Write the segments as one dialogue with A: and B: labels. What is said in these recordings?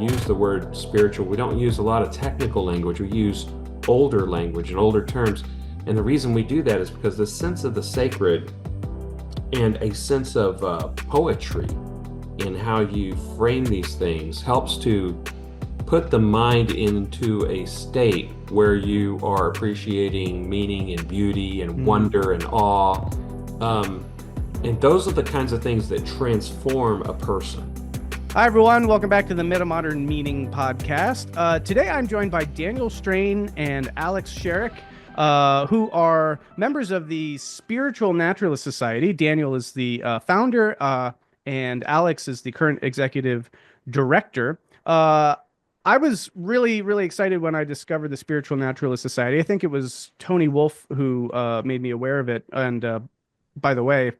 A: use the word spiritual, we don't use a lot of technical language. We use older language and older terms. And the reason we do that is because the sense of the sacred and a sense of poetry in how you frame these things helps to put the mind into a state where you are appreciating meaning and beauty and wonder and awe. And those are the kinds of things that transform a person.
B: Hi, everyone. Welcome back to the Metamodern Meaning podcast. Today, I'm joined by Daniel Strain and Alex Cheruk, who are members of the Spiritual Naturalist Society. Daniel is the founder, and Alex is the current executive director. I was really, really excited when I discovered the Spiritual Naturalist Society. I think it was Tony Wolf who made me aware of it. And by the way,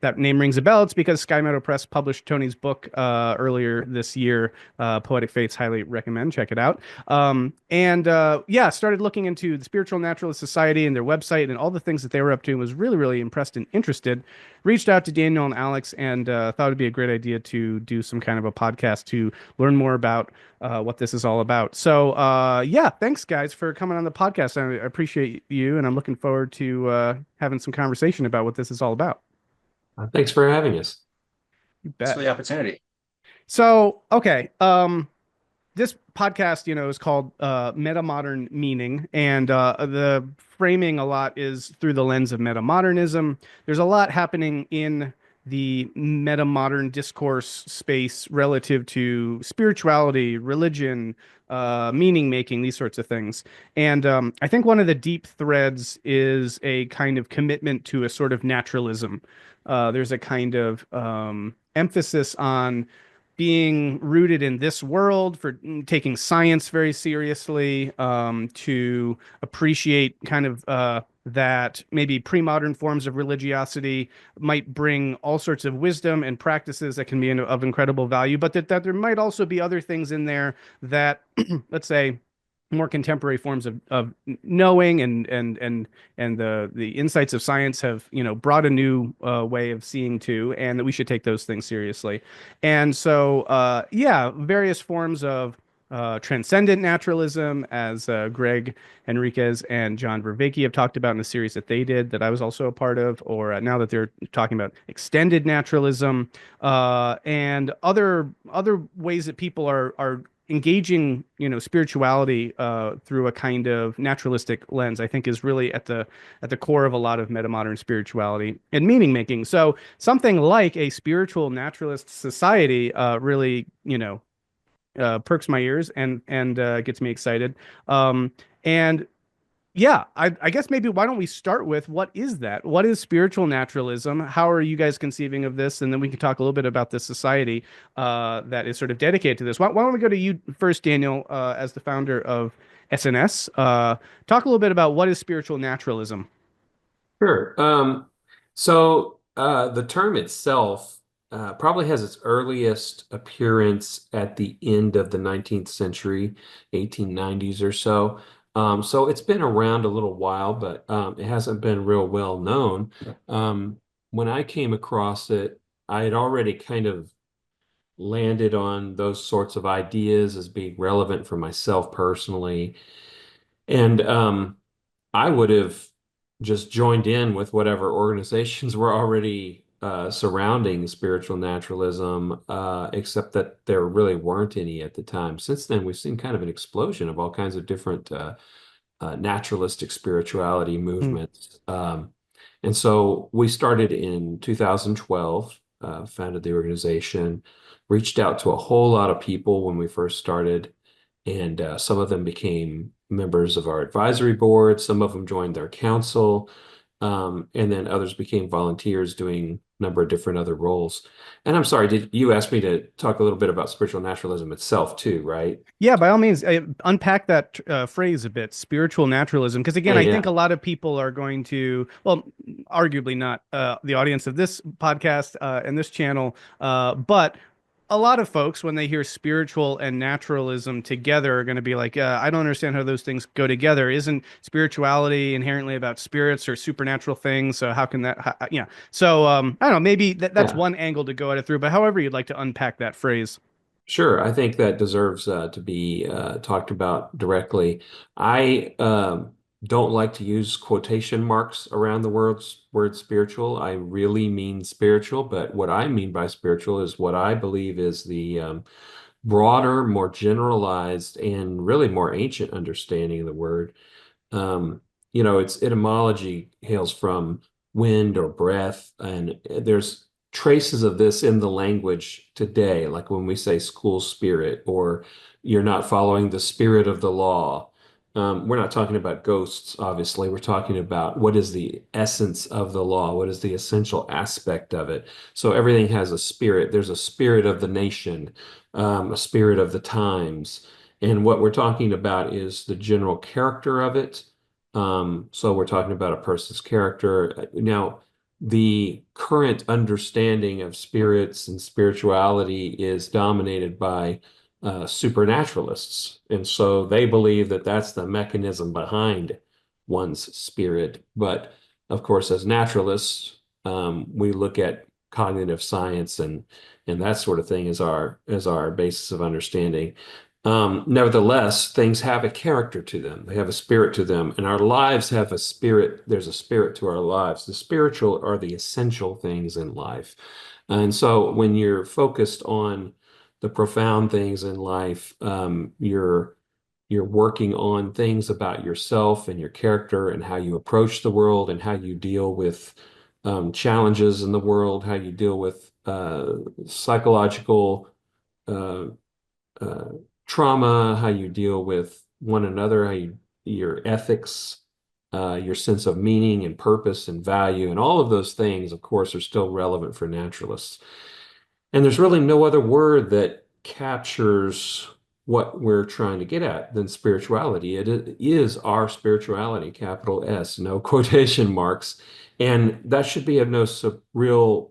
B: that name rings a bell. It's because Sky Meadow Press published Tony's book earlier this year, Poetic Fates. Highly recommend. Check it out. Started looking into the Spiritual Naturalist Society and their website and all the things that they were up to, and was really, really impressed and interested. Reached out to Daniel and Alex and thought it'd be a great idea to do some kind of a podcast to learn more about what this is all about. So, thanks, guys, for coming on the podcast. I appreciate you, and I'm looking forward to having some conversation about what this is all about.
A: Thanks for having us.
B: You bet.
C: Thanks for the opportunity.
B: So, okay. This podcast, is called Metamodern Meaning, and the framing a lot is through the lens of metamodernism. There's a lot happening in the metamodern discourse space relative to spirituality, religion, meaning making, these sorts of things. And I think one of the deep threads is a kind of commitment to a sort of naturalism. There's a kind of emphasis on being rooted in this world, for taking science very seriously, to appreciate kind of that maybe pre-modern forms of religiosity might bring all sorts of wisdom and practices that can be of incredible value, but that there might also be other things in there that, let's say, more contemporary forms of knowing and the insights of science have brought a new way of seeing too, and that we should take those things seriously. And so various forms of transcendent naturalism, as Greg Enriquez and John Vervaeke have talked about in a series that they did that I was also a part of, or now that they're talking about extended naturalism, and other ways that people are engaging, spirituality through a kind of naturalistic lens, I think is really at the core of a lot of metamodern spirituality and meaning making. So something like a Spiritual Naturalist Society really, perks my ears and gets me excited. I guess maybe why don't we start with what is that? What is spiritual naturalism? How are you guys conceiving of this? And then we can talk a little bit about the society that is sort of dedicated to this. Why don't we go to you first, Daniel, as the founder of SNS? Talk a little bit about what is spiritual naturalism.
A: Sure. So the term itself probably has its earliest appearance at the end of the 19th century, 1890s or so. So it's been around a little while, but it hasn't been real well known. When I came across it, I had already kind of landed on those sorts of ideas as being relevant for myself personally. And I would have just joined in with whatever organizations were already surrounding spiritual naturalism, except that there really weren't any at the time. Since then, we've seen kind of an explosion of all kinds of different naturalistic spirituality movements. And so we started in 2012, founded the organization, reached out to a whole lot of people when we first started, and some of them became members of our advisory board, some of them joined their council, and then others became volunteers doing a number of different other roles. And I'm sorry, did you ask me to talk a little bit about spiritual naturalism itself too, right?
B: Yeah, by all means, unpack that phrase a bit, spiritual naturalism, because again, I think a lot of people are going to, well, arguably not the audience of this podcast and this channel, but a lot of folks, when they hear spiritual and naturalism together, are going to be like, I don't understand how those things go together. Isn't spirituality inherently about spirits or supernatural things? So how can that, So I don't know, maybe that's one angle to go at it through, but however you'd like to unpack that phrase.
A: Sure, I think that deserves to be talked about directly. I don't like to use quotation marks around the word spiritual. I really mean spiritual, but what I mean by spiritual is what I believe is the broader, more generalized, and really more ancient understanding of the word. Um, its etymology hails from wind or breath, and there's traces of this in the language today, like when we say school spirit or you're not following the spirit of the law. We're not talking about ghosts, obviously. We're talking about what is the essence of the law, what is the essential aspect of it. So everything has a spirit. There's a spirit of the nation, a spirit of the times. And what we're talking about is the general character of it. So we're talking about a person's character. Now, the current understanding of spirits and spirituality is dominated by supernaturalists. And so they believe that that's the mechanism behind one's spirit. But of course, as naturalists, we look at cognitive science and that sort of thing as our basis of understanding. Nevertheless, things have a character to them. They have a spirit to them, and our lives have a spirit. There's a spirit to our lives. The spiritual are the essential things in life. And so when you're focused on the profound things in life, you're working on things about yourself and your character and how you approach the world and how you deal with challenges in the world, how you deal with psychological uh, uh, trauma, how you deal with one another, your ethics, your sense of meaning and purpose and value, and all of those things, of course, are still relevant for naturalists. And there's really no other word that captures what we're trying to get at than spirituality. It is our spirituality, capital S, no quotation marks. And that should be of no real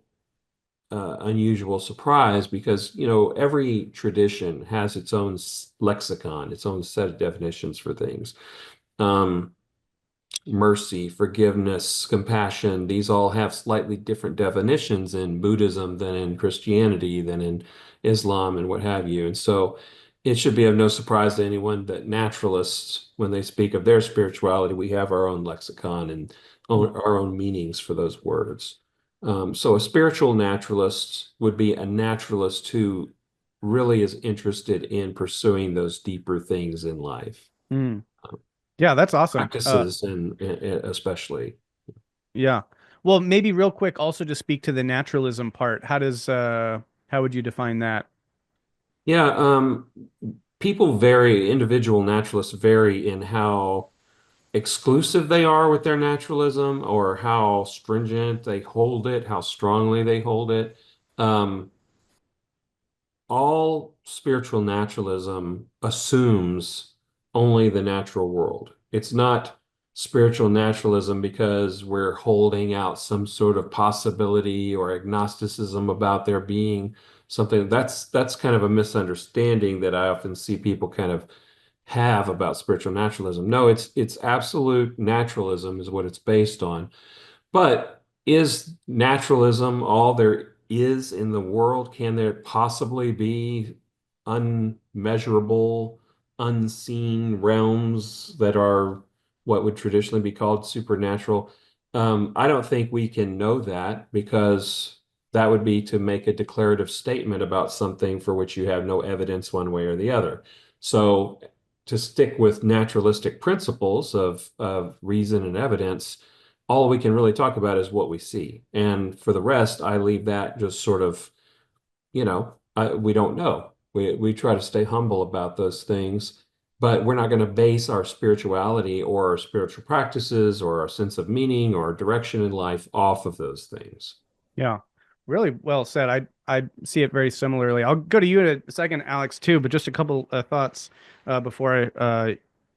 A: unusual surprise because, every tradition has its own lexicon, its own set of definitions for things. Um, Mercy, forgiveness, compassion, these all have slightly different definitions in Buddhism than in Christianity, than in Islam, and what have you. And so it should be of no surprise to anyone that naturalists, when they speak of their spirituality, we have our own lexicon and our own meanings for those words. So a spiritual naturalist would be a naturalist who really is interested in pursuing those deeper things in life,
B: Mm. Yeah, that's awesome.
A: practices and especially.
B: Yeah. Well, maybe real quick, also to speak to the naturalism part. How would you define that?
A: Yeah, people vary, individual naturalists vary in how exclusive they are with their naturalism or how stringent they hold it, how strongly they hold it. Um, all spiritual naturalism assumes only the natural world. It's not spiritual naturalism because we're holding out some sort of possibility or agnosticism about there being something. That's kind of a misunderstanding that I often see people kind of have about spiritual naturalism. No, it's absolute naturalism is what it's based on. But is naturalism all there is in the world? Can there possibly be unmeasurable, unseen realms that are what would traditionally be called supernatural? I don't think we can know that because that would be to make a declarative statement about something for which you have no evidence one way or the other. So, to stick with naturalistic principles of reason and evidence, all we can really talk about is what we see. And for the rest, I leave that just sort of, we don't know. We try to stay humble about those things, but we're not going to base our spirituality or our spiritual practices or our sense of meaning or direction in life off of those things.
B: Yeah, really well said. I see it very similarly. I'll go to you in a second, Alex, too, but just a couple thoughts before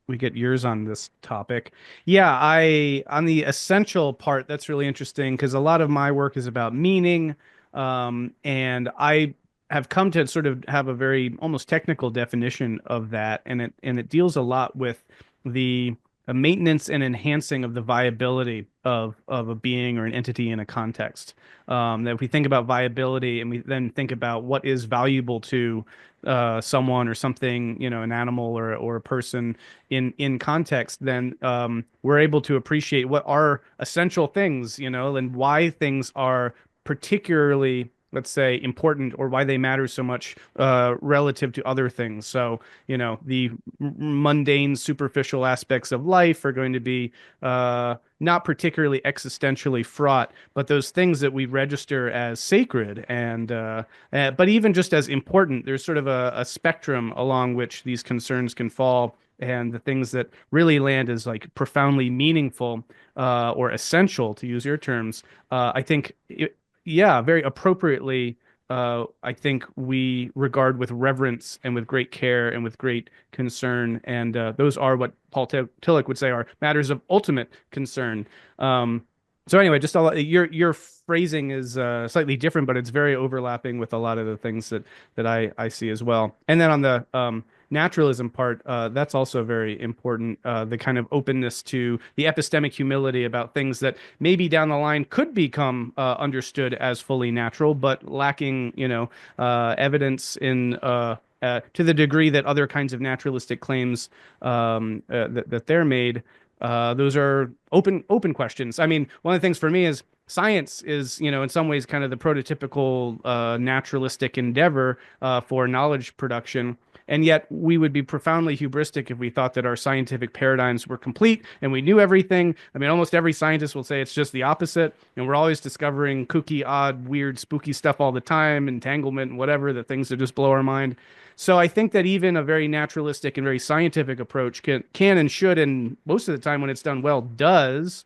B: we get yours on this topic. Yeah, I on the essential part, that's really interesting because a lot of my work is about meaning, and I have come to sort of have a very almost technical definition of that, and it deals a lot with the a maintenance and enhancing of the viability of a being or an entity in a context. That if we think about viability and we then think about what is valuable to someone or something, an animal or a person in context, then we're able to appreciate what are essential things, and why things are particularly, let's say, important, or why they matter so much relative to other things. So, the mundane, superficial aspects of life are going to be not particularly existentially fraught, but those things that we register as sacred but even just as important, there's sort of a spectrum along which these concerns can fall. And the things that really land as like profoundly meaningful or essential, to use your terms, I think, yeah, very appropriately, I think we regard with reverence and with great care and with great concern. And those are what Paul Tillich would say are matters of ultimate concern. Um, so anyway, just your phrasing is slightly different, but it's very overlapping with a lot of the things that I see as well. And then on the naturalism part, that's also very important. The kind of openness to the epistemic humility about things that maybe down the line could become understood as fully natural, but lacking, evidence in to the degree that other kinds of naturalistic claims that they're made. Those are open questions. I mean, one of the things for me is science is, in some ways kind of the prototypical naturalistic endeavor for knowledge production. And yet we would be profoundly hubristic if we thought that our scientific paradigms were complete and we knew everything. I mean, almost every scientist will say it's just the opposite. And we're always discovering kooky, odd, weird, spooky stuff all the time, entanglement and whatever, the things that just blow our mind. So I think that even a very naturalistic and very scientific approach can and should, and most of the time when it's done well, does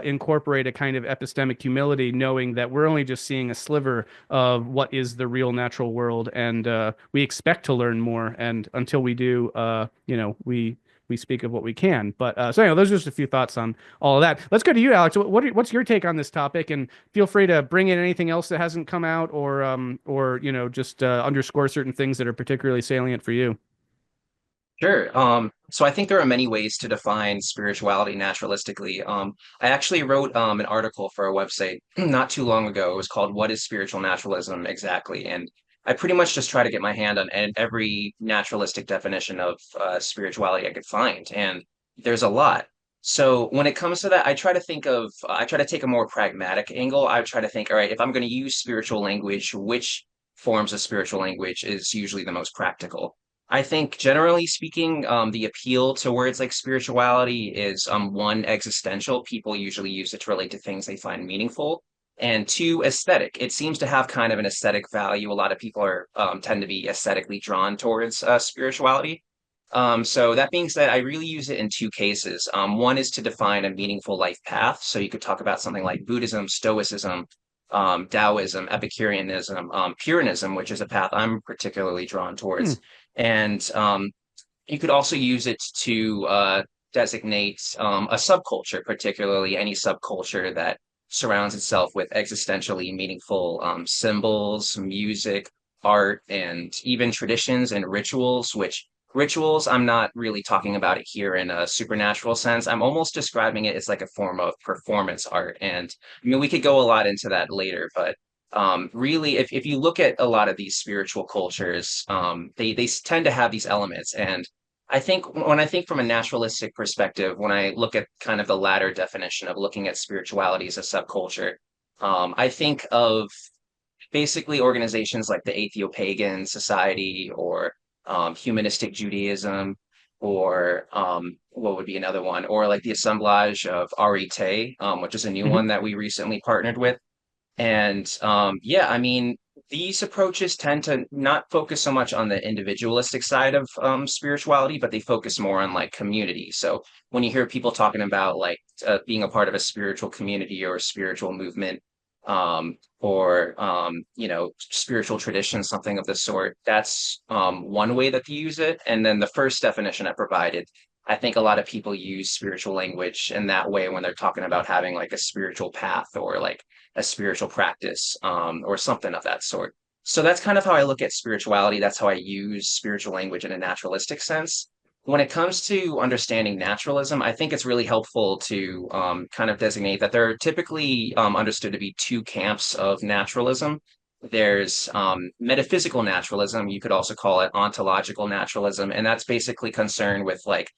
B: incorporate a kind of epistemic humility, knowing that we're only just seeing a sliver of what is the real natural world, and we expect to learn more. And until we do, we speak of what we can. But so anyway, those are just a few thoughts on all of that. Let's go to you, Alex. What's your take on this topic? And feel free to bring in anything else that hasn't come out, or just underscore certain things that are particularly salient for you.
C: Sure. So I think there are many ways to define spirituality naturalistically. I actually wrote an article for a website not too long ago. It was called "What is Spiritual Naturalism Exactly?" And I pretty much just try to get my hand on every naturalistic definition of spirituality I could find, and there's a lot. So when it comes to that, I try to take a more pragmatic angle. I try to think, all right, if I'm going to use spiritual language, which forms of spiritual language is usually the most practical? I think generally speaking, the appeal to words like spirituality is one, existential. People usually use it to relate to things they find meaningful. And two, aesthetic. It seems to have kind of an aesthetic value. A lot of people are tend to be aesthetically drawn towards spirituality. So that being said, I really use it in two cases. One is to define a meaningful life path. So you could talk about something like Buddhism, Stoicism, Taoism, Epicureanism, Pyrrhonism, which is a path I'm particularly drawn
B: Hmm.
C: towards. And you could also use it to designate a subculture, particularly any subculture that surrounds itself with existentially meaningful symbols, music, art, and even traditions and rituals, which rituals, I'm not really talking about it here in a supernatural sense. I'm almost describing it as like a form of performance art. And I mean, we could go a lot into that later, but really, if you look at a lot of these spiritual cultures, they tend to have these elements. And I think when I think from a naturalistic perspective, when I look at kind of the latter definition of looking at spirituality as a subculture, I think of basically organizations like the Atheopagan Society or Humanistic Judaism, or what would be another one, or like the Assemblage of Arite, which is a new
B: Hmm.
C: one that we recently partnered with. And yeah, I mean, these approaches tend to not focus so much on the individualistic side of spirituality, but they focus more on like community. So when you hear people talking about like being a part of a spiritual community or a spiritual movement, or spiritual tradition, something of the sort, that's one way that they use it. And then the first definition I provided, I think a lot of people use spiritual language in that way when they're talking about having like a spiritual path or like a spiritual practice, or something of that sort. So that's kind of how I look at spirituality. That's how I use spiritual language in a naturalistic sense. when it comes to understanding naturalism, I think it's really helpful to kind of designate that there are typically understood to be two camps of naturalism. There's metaphysical naturalism, you could also call it ontological naturalism, and that's basically concerned with like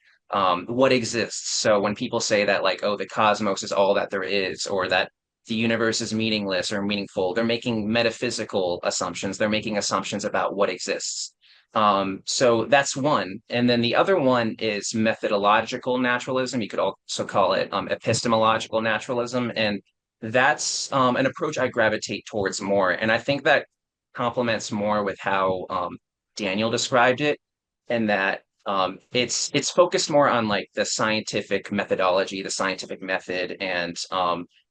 C: what exists. So when people say that like, oh, the cosmos is all that there is, or that the universe is meaningless or meaningful, they're making metaphysical assumptions. They're making assumptions about what exists. So that's one. And then the other one is methodological naturalism. You could also call it epistemological naturalism. And that's an approach I gravitate towards more. And I think that complements more with how Daniel described it, and that it's focused more on like the scientific methodology, the scientific method, and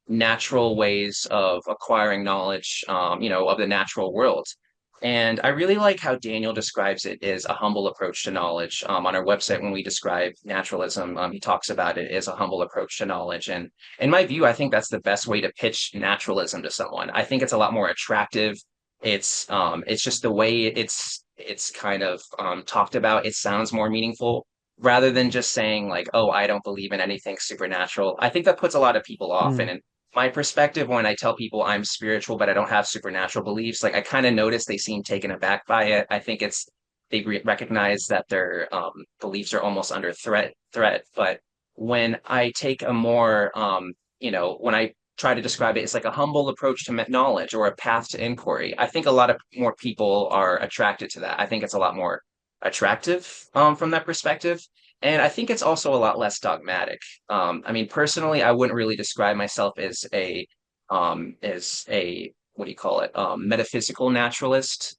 C: natural ways of acquiring knowledge, of the natural world. And I really like how Daniel describes it as a humble approach to knowledge. On our website, when we describe naturalism, he talks about it as a humble approach to knowledge. And in my view, I think that's the best way to pitch naturalism to someone. I think it's a lot more attractive. It's just the way it's kind of talked about. It sounds more meaningful rather than just saying like, "Oh, I don't believe in anything supernatural." I think that puts a lot of people off. And
B: Mm,
C: in my perspective, when I tell people I'm spiritual but I don't have supernatural beliefs, like I kind of notice they seem taken aback by it. I think it's they recognize that their beliefs are almost under threat. But when I take a more when I try to describe it as like a humble approach to knowledge or a path to inquiry, I think a lot of more people are attracted to that. I think it's a lot more attractive from that perspective. And I think it's also a lot less dogmatic. I mean, personally, I wouldn't really describe myself as a what do you call it? Metaphysical naturalist.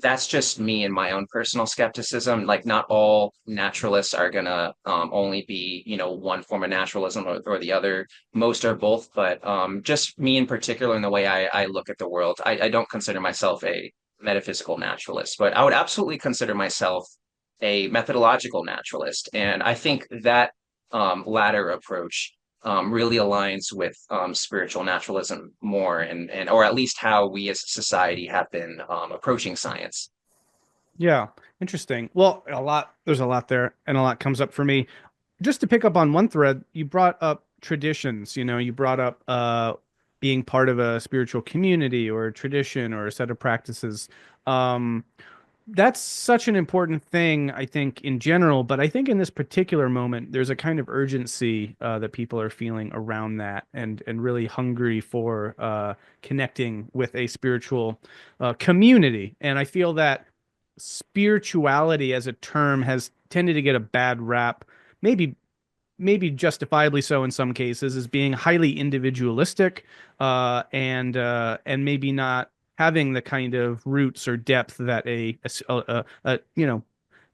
C: That's just me and my own personal skepticism. Like, not all naturalists are gonna only be, one form of naturalism or the other. Most are both, but just me in particular, in the way I look at the world, I don't consider myself a metaphysical naturalist, but I would absolutely consider myself a methodological naturalist. And I think that latter approach really aligns with spiritual naturalism more, and or at least how we as a society have been approaching science.
B: yeah, interesting. Well, there's a lot there, and a lot comes up for me. Just to pick up on one thread, you brought up traditions, you brought up being part of a spiritual community or a tradition or a set of practices. Um, that's such an important thing, I think, in general, but I think in this particular moment, there's a kind of urgency that people are feeling around that, and really hungry for connecting with a spiritual community. And I feel that spirituality as a term has tended to get a bad rap, maybe justifiably so in some cases, as being highly individualistic, and maybe not having the kind of roots or depth that a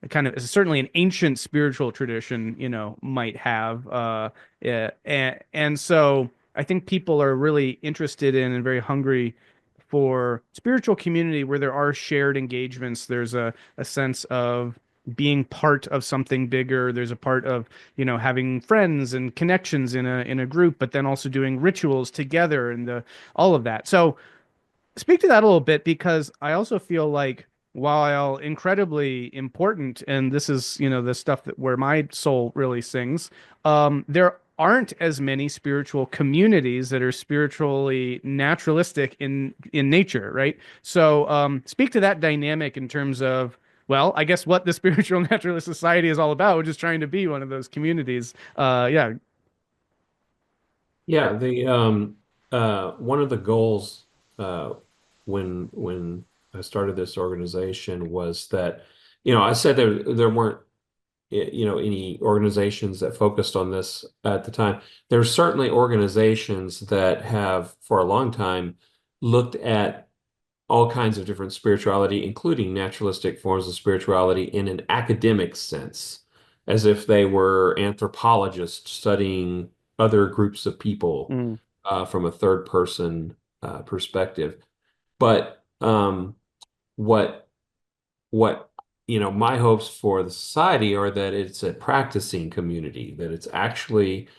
B: kind of certainly an ancient spiritual tradition, might have. And so I think people are really interested in and very hungry for spiritual community where there are shared engagements. There's a sense of being part of something bigger. There's a part of, having friends and connections in a group, but then also doing rituals together and all of that. So speak to that a little bit, because I also feel like while incredibly important, and this is, the stuff that where my soul really sings, there aren't as many spiritual communities that are spiritually naturalistic in nature, right? So speak to that dynamic in terms of, well, I guess what the Spiritual Naturalist Society is all about, just trying to be one of those communities. Yeah.
A: Yeah, the one of the goals when I started this organization was that, I said there weren't any organizations that focused on this at the time. There's certainly organizations that have for a long time looked at all kinds of different spirituality, including naturalistic forms of spirituality in an academic sense, as if they were anthropologists studying other groups of people
B: Mm,
A: from a third person perspective. But what what my hopes for the society are that it's a practicing community, that it's actually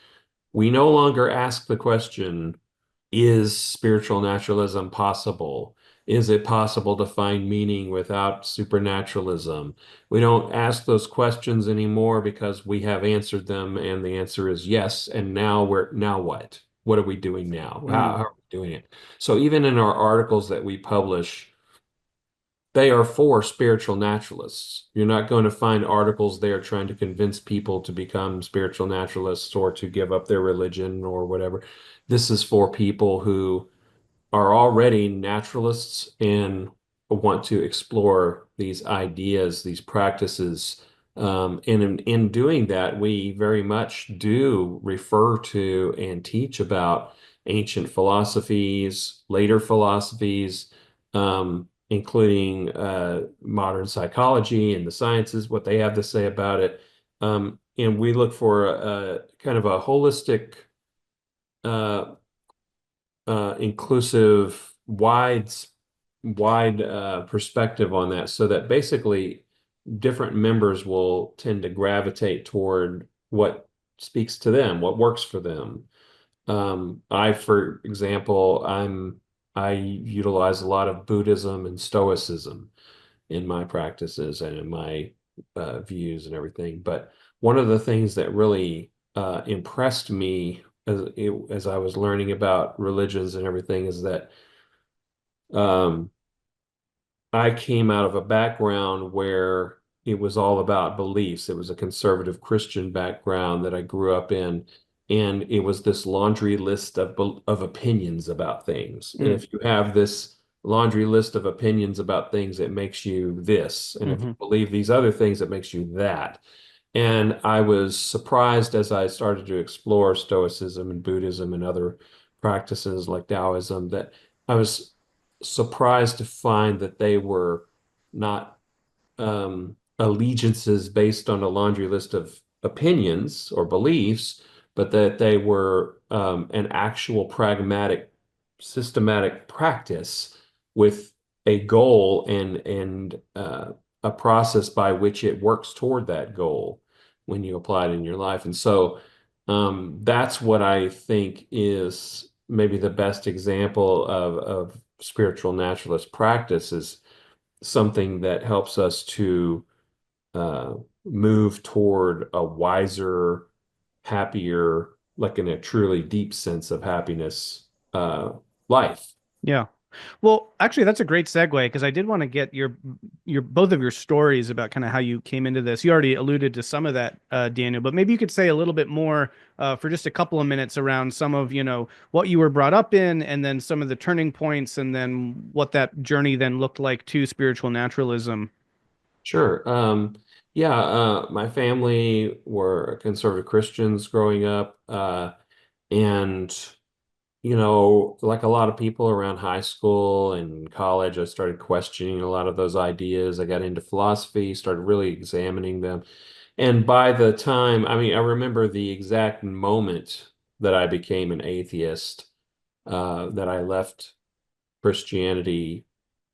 A: we no longer ask the question, is spiritual naturalism possible? Is it possible to find meaning without supernaturalism? We don't ask those questions anymore because we have answered them, and the answer is yes. And now what? What are we doing now?
B: Mm,
A: How are we doing it? So even in our articles that we publish, they are for spiritual naturalists. You're not going to find articles there trying to convince people to become spiritual naturalists or to give up their religion or whatever. This is for people who are already naturalists and want to explore these ideas, these practices. And in doing that, we very much do refer to and teach about ancient philosophies, later philosophies, including modern psychology and the sciences, what they have to say about it. And we look for a kind of a holistic uh, inclusive, wide perspective on that, so that basically different members will tend to gravitate toward what speaks to them, what works for them. For example, I utilize a lot of Buddhism and Stoicism in my practices and in my views and everything. But one of the things that really impressed me as I was learning about religions and everything is that um, I came out of a background where it was all about beliefs. It was a conservative Christian background that I grew up in, and it was this laundry list of opinions about things. And
B: mm,
A: if you have this laundry list of opinions about things, it makes you this, and if you
B: hmm
A: believe these other things, it makes you that. And I was surprised as I started to explore Stoicism and Buddhism and other practices like Taoism that I was surprised to find that they were not allegiances based on a laundry list of opinions or beliefs, but that they were an actual pragmatic, systematic practice with a goal and a process by which it works toward that goal when you apply it in your life. And so that's what I think is maybe the best example of spiritual naturalist practice is something that helps us to uh, move toward a wiser, happier, like in a truly deep sense of happiness, life.
B: Yeah. Well, actually, that's a great segue because I did want to get your both of your stories about kind of how you came into this. You already alluded to some of that, Daniel, but maybe you could say a little bit more for just a couple of minutes around some of, what you were brought up in, and then some of the turning points, and then what that journey then looked like to spiritual naturalism.
A: Sure. Yeah, my family were conservative Christians growing up, and like a lot of people around high school and college, I started questioning a lot of those ideas. I got into philosophy, started really examining them. And by the time, I mean, I remember the exact moment that I became an atheist, that I left Christianity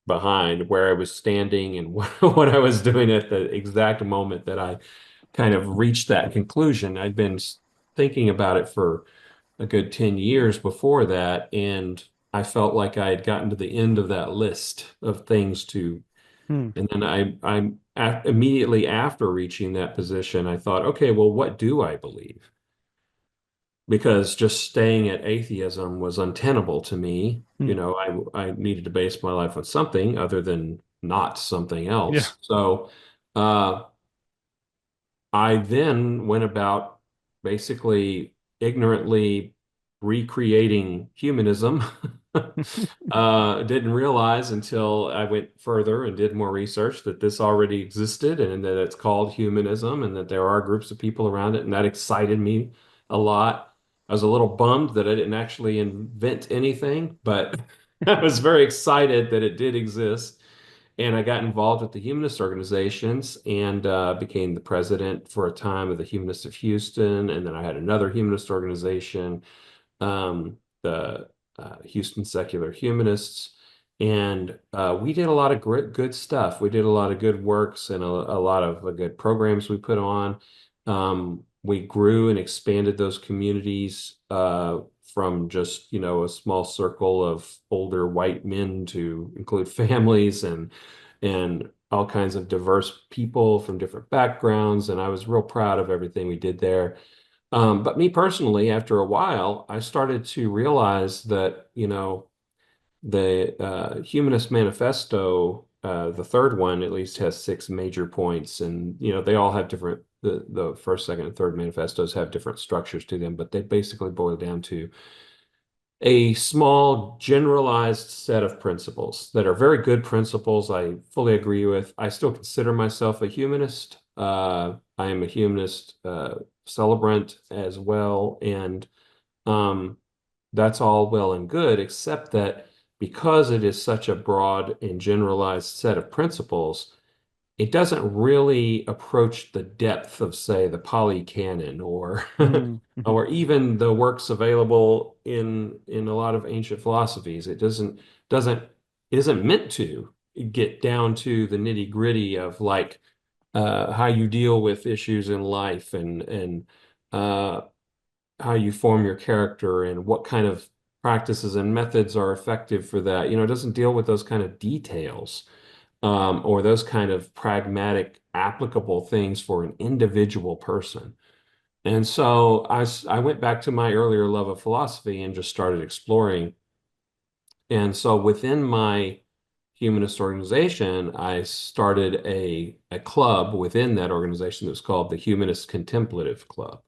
A: behind, where I was standing and what I was doing at the exact moment that I kind of reached that conclusion. I'd been thinking about it for a good 10 years before that, and I felt like I had gotten to the end of that list of things to,
B: Hmm.
A: and then immediately after reaching that position, I thought, okay, well, what do I believe? Because just staying at atheism was untenable to me.
B: Hmm.
A: I needed to base my life on something other than not something
B: Yeah.
A: else. So, uh, I then went about basically ignorantly recreating humanism. Didn't realize until I went further and did more research that this already existed and that it's called humanism and that there are groups of people around it. And that excited me a lot. I was a little bummed that I didn't actually invent anything, but I was very excited that it did exist. And I got involved with the humanist organizations and became the president for a time of the Humanists of Houston. And then I had another humanist organization, the Houston Secular Humanists. And we did a lot of great, good stuff. We did a lot of good works and a lot of good programs we put on. We grew and expanded those communities from just, a small circle of older white men to include families and all kinds of diverse people from different backgrounds. And I was real proud of everything we did there. But me personally, after a while, I started to realize that, the Humanist Manifesto, the third one at least has six major points, and they all have different. The first, second, and third manifestos have different structures to them, but they basically boil down to a small generalized set of principles that are very good principles. I fully agree with. I still consider myself a humanist. I am a humanist celebrant as well, and um, that's all well and good, except that because it is such a broad and generalized set of principles, it doesn't really approach the depth of, say, the Pali Canon or
B: Mm, mhm,
A: or even the works available in a lot of ancient philosophies. Doesn't it isn't meant to get down to the nitty-gritty of like how you deal with issues in life and uh, how you form your character and what kind of practices and methods are effective for that. It doesn't deal with those kind of details or those kind of pragmatic, applicable things for an individual person. And so I went back to my earlier love of philosophy and just started exploring. And so within my humanist organization, I started a club within that organization that was called the Humanist Contemplative Club.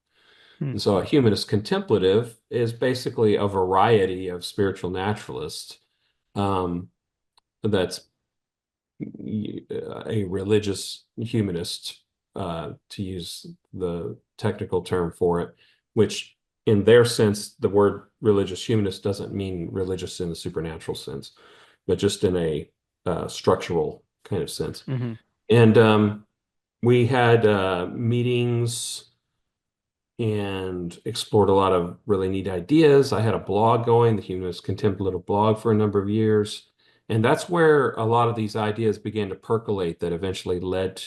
B: mm,
A: And so a humanist contemplative is basically a variety of spiritual naturalists that's a religious humanist, to use the technical term for it, which in their sense, the word religious humanist doesn't mean religious in the supernatural sense, but just in a structural kind of sense.
B: mhm.
A: And we had meetings and explored a lot of really neat ideas. I had a blog going, the Humanist Contemplative blog, for a number of years. And that's where a lot of these ideas began to percolate that eventually led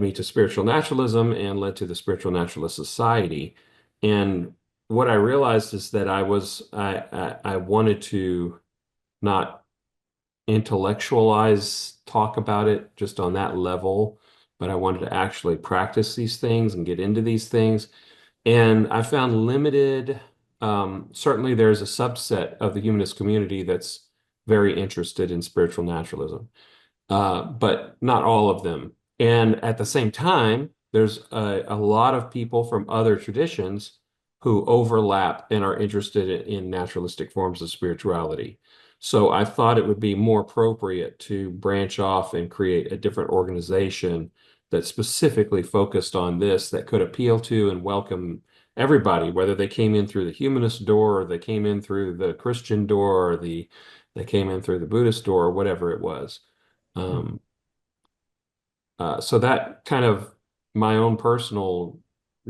A: me to spiritual naturalism and led to the Spiritual Naturalist Society. And what I realized is that I wanted to not intellectualize talk about it just on that level, but I wanted to actually practice these things and get into these things. And I found limited, certainly there's a subset of the humanist community that's very interested in spiritual naturalism, but not all of them. And at the same time, there's a lot of people from other traditions who overlap and are interested in naturalistic forms of spirituality. So I thought it would be more appropriate to branch off and create a different organization that specifically focused on this, that could appeal to and welcome everybody, whether they came in through the humanist door or they came in through the Christian door or they came in through the Buddhist door or whatever it was.
B: Mhm.
A: Um, so that kind of my own personal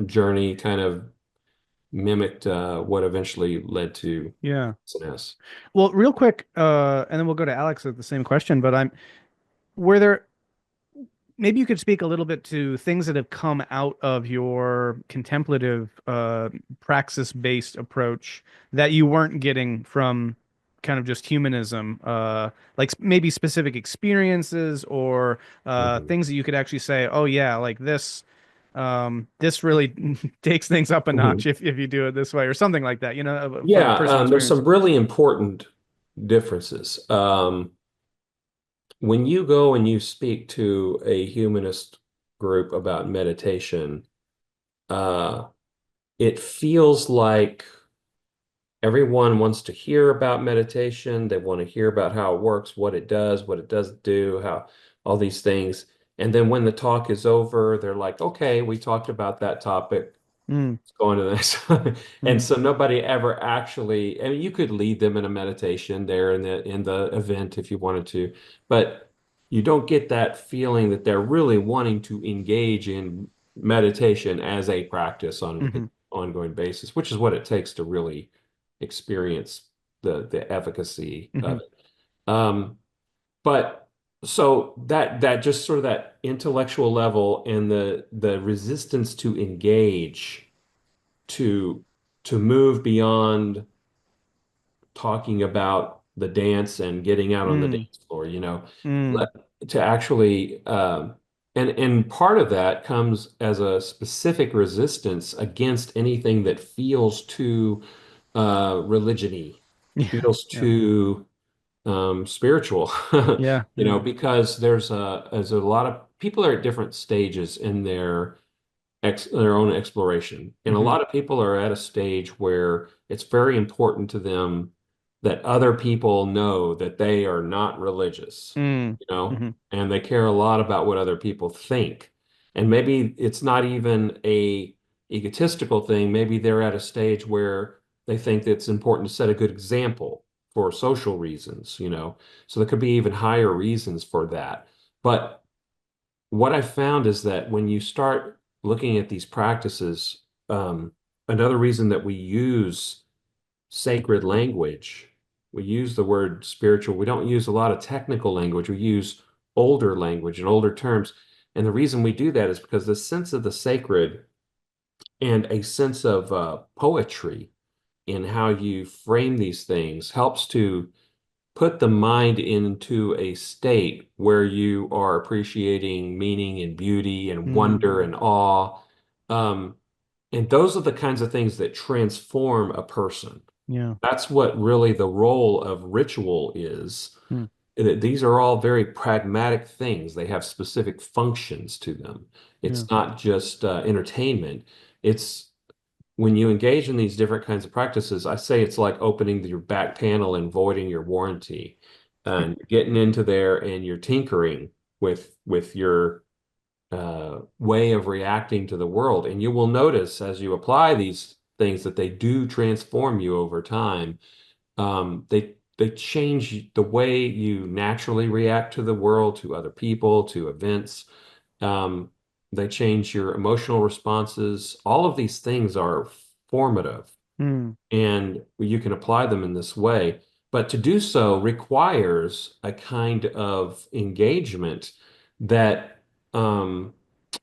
A: journey kind of mimicked what eventually led to
B: Yeah.
A: SNS.
B: Well, real quick, and then we'll go to Alex with the same question, but were there, maybe you could speak a little bit to things that have come out of your contemplative, praxis-based approach that you weren't getting from kind of just humanism, like maybe specific experiences or
A: Mhm.
B: things that you could actually say, oh yeah, like this really takes things up a notch
A: Mhm.
B: if you do it this way or something like that, from a
A: Yeah,
B: personal
A: there's
B: experience.
A: some really important differences. When you go and you speak to a humanist group about meditation, uh, it feels like everyone wants to hear about meditation. They want to hear about how it works, what it doesn't do, how all these things. And then when the talk is over, they're like, okay, we talked about that topic.
B: Mm,
A: Let's go into this. And
B: mm,
A: so nobody ever actually, I mean, you could lead them in a meditation there in the event if you wanted to, but you don't get that feeling that they're really wanting to engage in meditation as a practice on an
B: mhm,
A: ongoing basis, which is what it takes to really experience the efficacy of
B: mhm,
A: it. But so that just sort of that intellectual level and the resistance to engage to to move beyond talking about the dance and getting out on the
B: Mm,
A: dance floor,
B: mm,
A: let, to actually, and part of that comes as a specific resistance against anything that feels too religion-y,
B: yeah,
A: feels
B: yeah,
A: too spiritual,
B: yeah, yeah.
A: because there's a lot of people are at different stages in their own exploration. And a
B: Hmm.
A: lot of people are at a stage where it's very important to them that other people know that they are not religious,
B: Mm, hmm.
A: and they care a lot about what other people think. And maybe it's not even a egotistical thing. Maybe they're at a stage where they think that it's important to set a good example for social reasons. So there could be even higher reasons for that. But what I found is that when you start looking at these practices, another reason that we use sacred language, we use the word spiritual, we don't use a lot of technical language, we use older language and older terms. And the reason we do that is because the sense of the sacred and a sense of poetry in how you frame these things helps to put the mind into a state where you are appreciating meaning and beauty and
B: Mm,
A: wonder and awe. Um, and those are the kinds of things that transform a person.
B: yeah,
A: That's what really the role of ritual is.
B: mm,
A: These are all very pragmatic things. They have specific functions to them.
B: yeah,
A: It's not just entertainment. It's when you engage in these different kinds of practices, I say it's like opening your back panel and voiding your warranty, and getting into there and you're tinkering with your way of reacting to the world. And you will notice as you apply these things that they do transform you over time. They change the way you naturally react to the world, to other people, to events. Um, they change your emotional responses. All of these things are formative,
B: mm,
A: and you can apply them in this way. But to do so requires a kind of engagement that,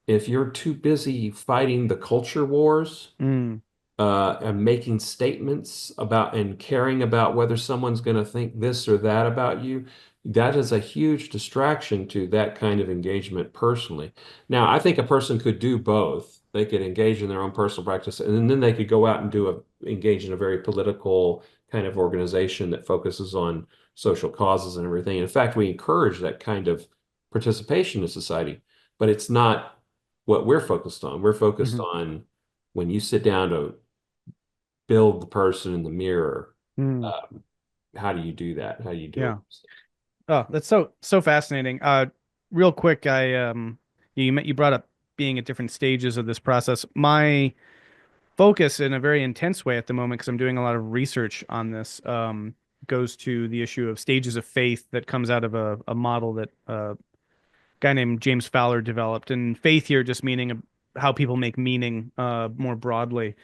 A: if you're too busy fighting the culture wars,
B: mm,
A: and making statements about and caring about whether someone's going to think this or that about you, that is a huge distraction to that kind of engagement personally. Now, I think a person could do both. They could engage in their own personal practice, and then they could go out and engage in a very political kind of organization that focuses on social causes and everything. In fact, we encourage that kind of participation in society, but it's not what we're focused on. We're focused
B: hmm.
A: on when you sit down to build the person in the mirror.
B: Mm,
A: Um, how do you do that? How do you do it?
B: yeah. Oh, that's so fascinating. Real quick, you brought up being at different stages of this process. My focus in a very intense way at the moment, because I'm doing a lot of research on this, goes to the issue of stages of faith that comes out of a model that guy named James Fowler developed. And faith here just meaning how people make meaning more broadly.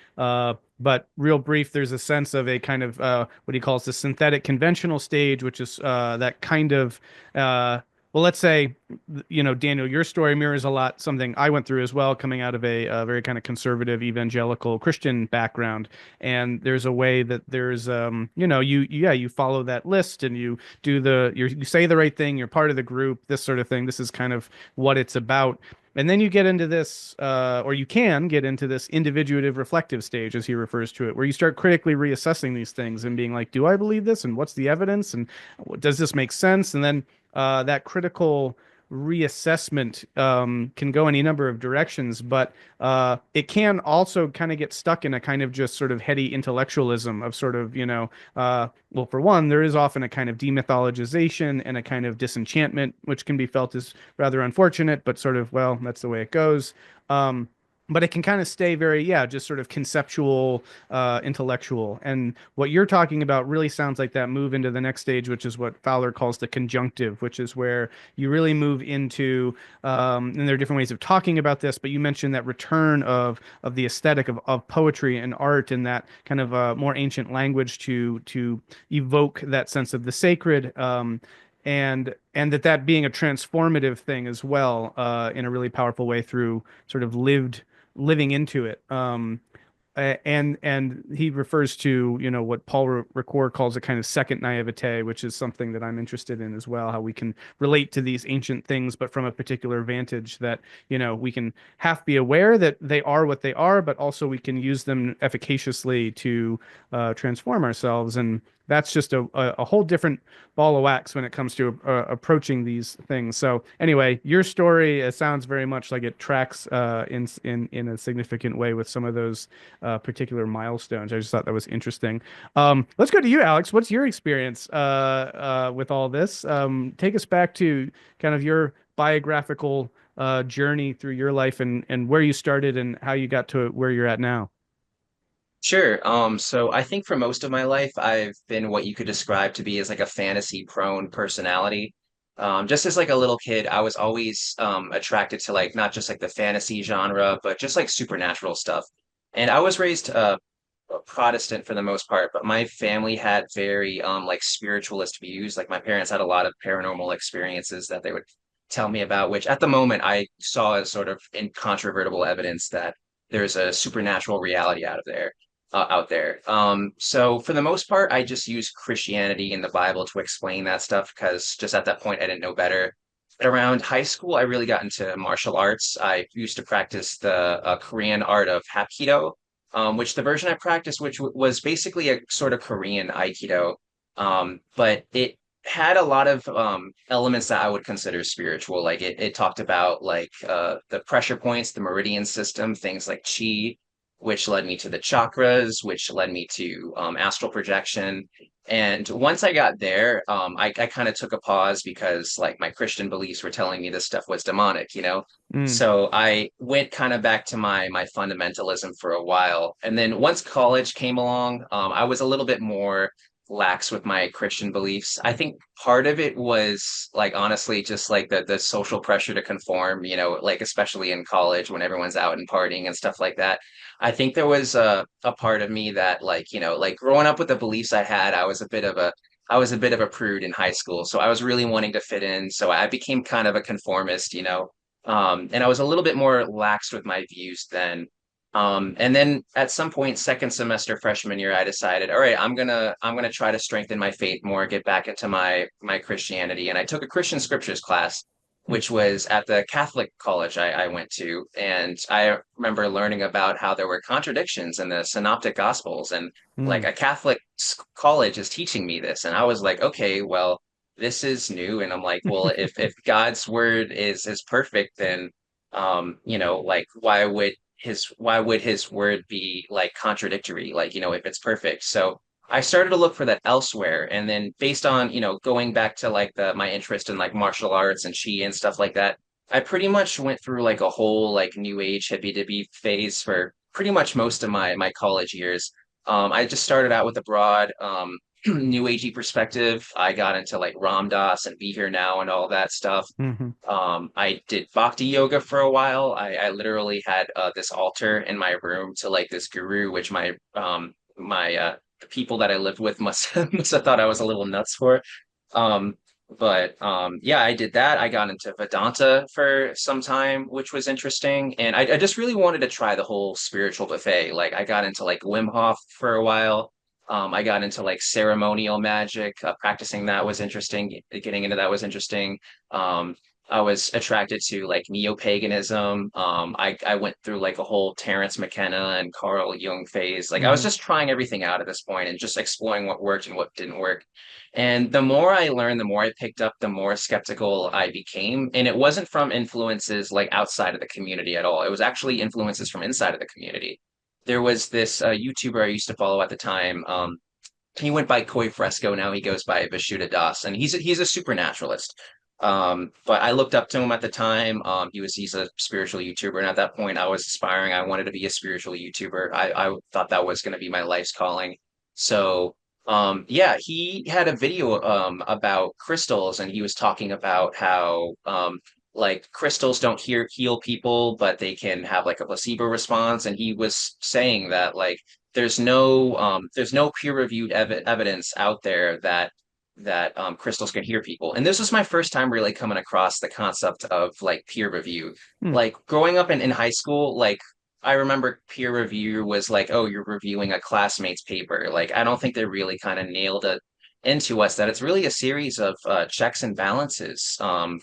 B: But real brief, there's a sense of a kind of what he calls the synthetic conventional stage, which is that kind of well, let's say, Daniel, your story mirrors a lot something I went through as well, coming out of a very kind of conservative evangelical Christian background. And there's a way that there's, you follow that list and you say the right thing, you're part of the group, this sort of thing. This is kind of what it's about. And then you get into this, or you can get into this individuative reflective stage, as he refers to it, where you start critically reassessing these things and being like, do I believe this? And what's the evidence? And does this make sense? And then that critical reassessment can go any number of directions, but it can also kind of get stuck in a kind of just sort of heady intellectualism of sort of, well, for one, there is often a kind of demythologization and a kind of disenchantment, which can be felt as rather unfortunate, but sort of, well, that's the way it goes. Um, but it can kind of stay very, yeah, just sort of conceptual, intellectual. And what you're talking about really sounds like that move into the next stage, which is what Fowler calls the conjunctive, which is where you really move into, and there are different ways of talking about this, but you mentioned that return of the aesthetic of poetry and art and that kind of more ancient language to evoke that sense of the sacred. And that being a transformative thing as well, in a really powerful way through sort of living into it. And he refers to, you know, what Paul Ricoeur calls a kind of second naivete, which is something that I'm interested in as well, how we can relate to these ancient things, but from a particular vantage that, you know, we can half be aware that they are what they are, but also we can use them efficaciously to transform ourselves. And that's just a whole different ball of wax when it comes to approaching these things. So anyway, your story sounds very much like it tracks in a significant way with some of those particular milestones. I just thought that was interesting. Let's go to you, Alex. What's your experience with all this? Take us back to kind of your biographical journey through your life and where you started and how you got to where you're at now.
C: Sure. So I think for most of my life, I've been what you could describe to be as like a fantasy prone personality. Just as like a little kid, I was always attracted to like not just like the fantasy genre, but just like supernatural stuff. And I was raised a Protestant for the most part, but my family had very like spiritualist views. Like my parents had a lot of paranormal experiences that they would tell me about, which at the moment I saw as sort of incontrovertible evidence that there's a supernatural reality out there. So for the most part, I just use Christianity and the Bible to explain that stuff because just at that point I didn't know better. But around high school, I really got into martial arts. I used to practice the Korean art of Hapkido, which the version I practiced, which was basically a sort of Korean Aikido, but it had a lot of elements that I would consider spiritual. Like it talked about like the pressure points, the meridian system, things like chi, which led me to the chakras, which led me to astral projection. And once I got there, I kind of took a pause because like my Christian beliefs were telling me this stuff was demonic, you know?
B: Mm,
C: So I went kind of back to my fundamentalism for a while. And then once college came along, I was a little bit more lax with my Christian beliefs. I think part of it was like honestly just like the social pressure to conform, you know, like especially in college when everyone's out and partying and stuff like that. I think there was a part of me that like, you know, like growing up with the beliefs I had, I was a bit of a prude in high school. So I was really wanting to fit in. So I became kind of a conformist, you know. And I was a little bit more lax with my views then. And then at some point, second semester freshman year, I decided, all right, I'm gonna try to strengthen my faith more, get back into my Christianity. And I took a Christian scriptures class,
B: mm,
C: which was at the Catholic college I went to. And I remember learning about how there were contradictions in the synoptic gospels. And like
B: mm.
C: a Catholic college is teaching me this. And I was like, okay, well, this is new. And I'm like, well, if God's word is perfect, then you know, like why would his word be like contradictory, like, you know, if it's perfect? So I started to look for that elsewhere. And then based on, you know, going back to like the my interest in like martial arts and chi and stuff like that, I pretty much went through like a whole like new age hippie dippy phase for pretty much most of my college years. I just started out with a broad new agey perspective. I got into like Ram Dass and Be Here Now and all that stuff.
B: Mhm.
C: I did bhakti yoga for a while. I literally had this altar in my room to like this guru, which my the people that I lived with must must have thought I was a little nuts for. Um, but yeah, I did that. I got into Vedanta for some time, which was interesting, and I just really wanted to try the whole spiritual buffet. Like I got into like Wim Hof for a while. I got into like ceremonial magic. Practicing that was interesting. Getting into that was interesting. Um, I was attracted to like neo-paganism. I went through like a whole Terence McKenna and Carl Jung phase. Like I was
B: Mhm.
C: just trying everything out at this point and just exploring what worked and what didn't work. And the more I learned, the more I picked up, the more skeptical I became. And it wasn't from influences like outside of the community at all. It was actually influences from inside of the community. There was this YouTuber I used to follow at the time. He went by Koi Fresco. Now he goes by Vishuddha Das, and he's a supernaturalist. But I looked up to him at the time. He's a spiritual YouTuber, and at that point, I was aspiring. I wanted to be a spiritual YouTuber. I thought that was going to be my life's calling. So yeah, he had a video about crystals, and he was talking about how like crystals don't heal people, but they can have like a placebo response. And he was saying that like there's no peer-reviewed evidence out there that crystals can hear people. And this was my first time really coming across the concept of like peer review.
B: Mm,
C: Like growing up in high school, like I remember peer review was like, oh, you're reviewing a classmate's paper. Like, I don't think they really kind of nailed it into us that it's really a series of checks and balances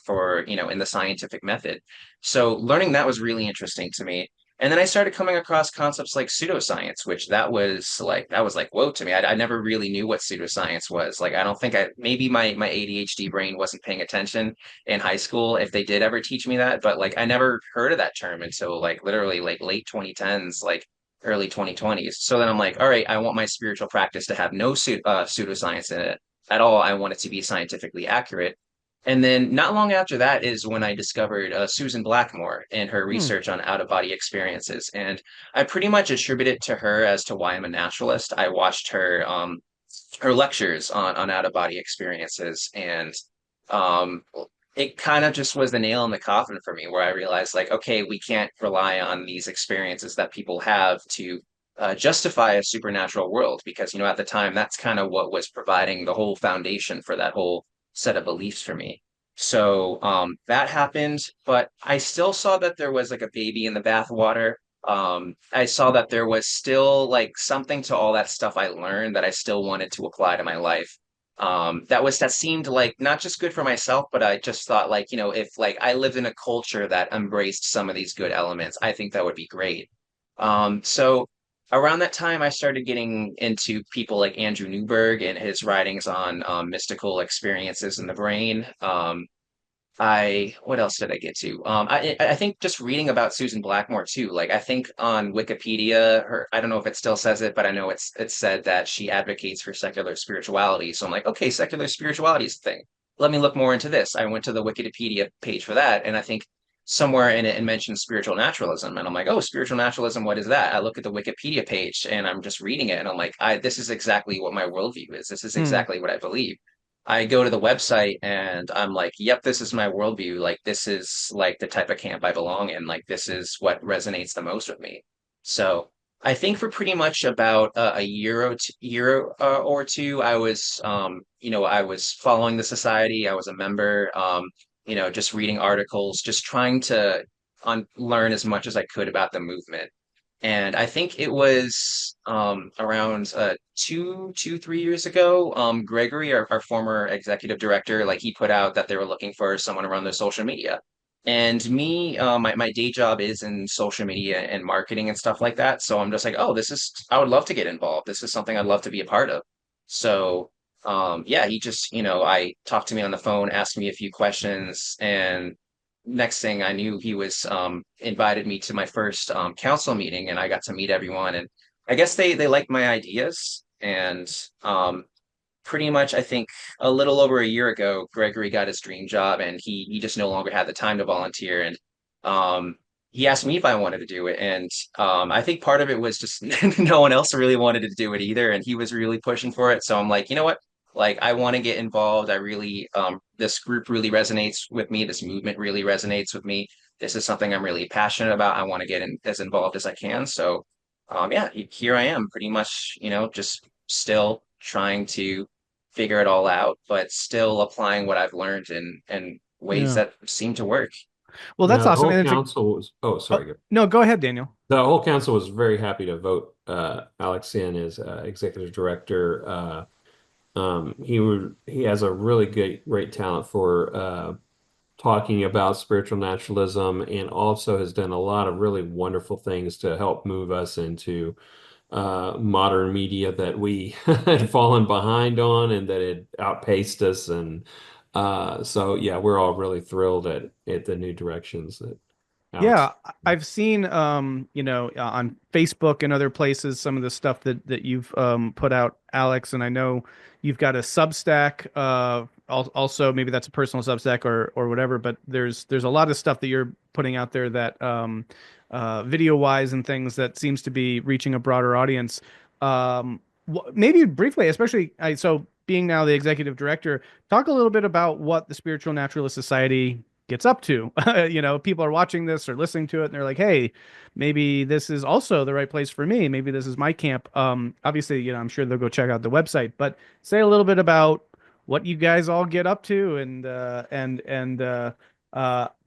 C: for, in the scientific method. So learning that was really interesting to me. And then I started coming across concepts like pseudoscience, which that was like whoa to me. I never really knew what pseudoscience was. Like I don't think maybe my ADHD brain wasn't paying attention in high school if they did ever teach me that, but like I never heard of that term until like literally like late 2010s, like early 2020s. So then I'm like, all right, I want my spiritual practice to have no pseudoscience in it at all. I want it to be scientifically accurate. And then not long after that is when I discovered Susan Blackmore and her
B: Hmm.
C: research on out of body experiences. And I pretty much attribute it to her as to why I'm a naturalist. I watched her lectures on out of body experiences, and um, it kind of just was the nail in the coffin for me, where I realized, like, okay, we can't rely on these experiences that people have to justify a supernatural world, because, at the time, that's kind of what was providing the whole foundation for that whole set of beliefs for me. So that happened, but I still saw that there was like a baby in the bathwater. I saw that there was still like something to all that stuff I learned that I still wanted to apply to my life. That seemed like not just good for myself, but I just thought, like, if like I lived in a culture that embraced some of these good elements, I think that would be great. So around that time, I started getting into people like Andrew Newberg and his writings on mystical experiences in the brain. What else did I get to? I think just reading about Susan Blackmore too. Like I think on Wikipedia, I don't know if it still says it, but I know it's said that she advocates for secular spirituality. So I'm like, okay, secular spirituality is the thing. Let me look more into this. I went to the Wikipedia page for that, and I think somewhere in it mentions spiritual naturalism, and I'm like, oh, spiritual naturalism, what is that? I look at the Wikipedia page, and I'm just reading it, and I'm like, this is exactly what my worldview is. This is
B: Hmm.
C: exactly what I believe. I go to the website and I'm like, yep, this is my worldview. Like, this is like the type of camp I belong in. Like, this is what resonates the most with me. So I think for pretty much about a year or two, I was following the society. I was a member, just reading articles, just trying to learn as much as I could about the movement. And I think it was around 3 years ago. Gregory, our former executive director, like he put out that they were looking for someone to run their social media. And me, my day job is in social media and marketing and stuff like that. So I'm just like, oh, I would love to get involved. This is something I'd love to be a part of. So yeah, he just, I talked to me on the phone, asked me a few questions, and next thing I knew, he was invited me to my first council meeting, and I got to meet everyone. And I guess they liked my ideas. And pretty much, I think a little over a year ago, Gregory got his dream job, and he just no longer had the time to volunteer. And he asked me if I wanted to do it, and I think part of it was just no one else really wanted to do it either, and he was really pushing for it. So I'm like, you know what? Like, I want to get involved. I really, this group really resonates with me. This movement really resonates with me. This is something I'm really passionate about. I want to get as involved as I can. So, yeah, here I am, pretty much, just still trying to figure it all out, but still applying what I've learned in ways
B: Yeah.
C: that seem to work.
B: Well, that's
A: Now, the
B: awesome.
A: whole
B: And it's a,
A: council was, oh,
B: oh,
A: sorry, go.
B: no, go ahead, Daniel.
A: The whole council was very happy to vote Alex in as executive director. He has a really great talent for talking about spiritual naturalism, and also has done a lot of really wonderful things to help move us into modern media that we had fallen behind on and that had outpaced us. And so, yeah, we're all really thrilled at the new directions that Alex.
B: Yeah, I've seen on Facebook and other places some of the stuff that you've put out, Alex, and I know you've got a Substack also maybe that's a personal Substack or whatever, but there's a lot of stuff that you're putting out there that video wise and things that seems to be reaching a broader audience. Maybe briefly, especially so being now the executive director, talk a little bit about what the Spiritual Naturalist Society gets up to. People are watching this or listening to it and they're like, hey, maybe this is also the right place for me. Maybe this is my camp. Obviously, I'm sure they'll go check out the website, but say a little bit about what you guys all get up to and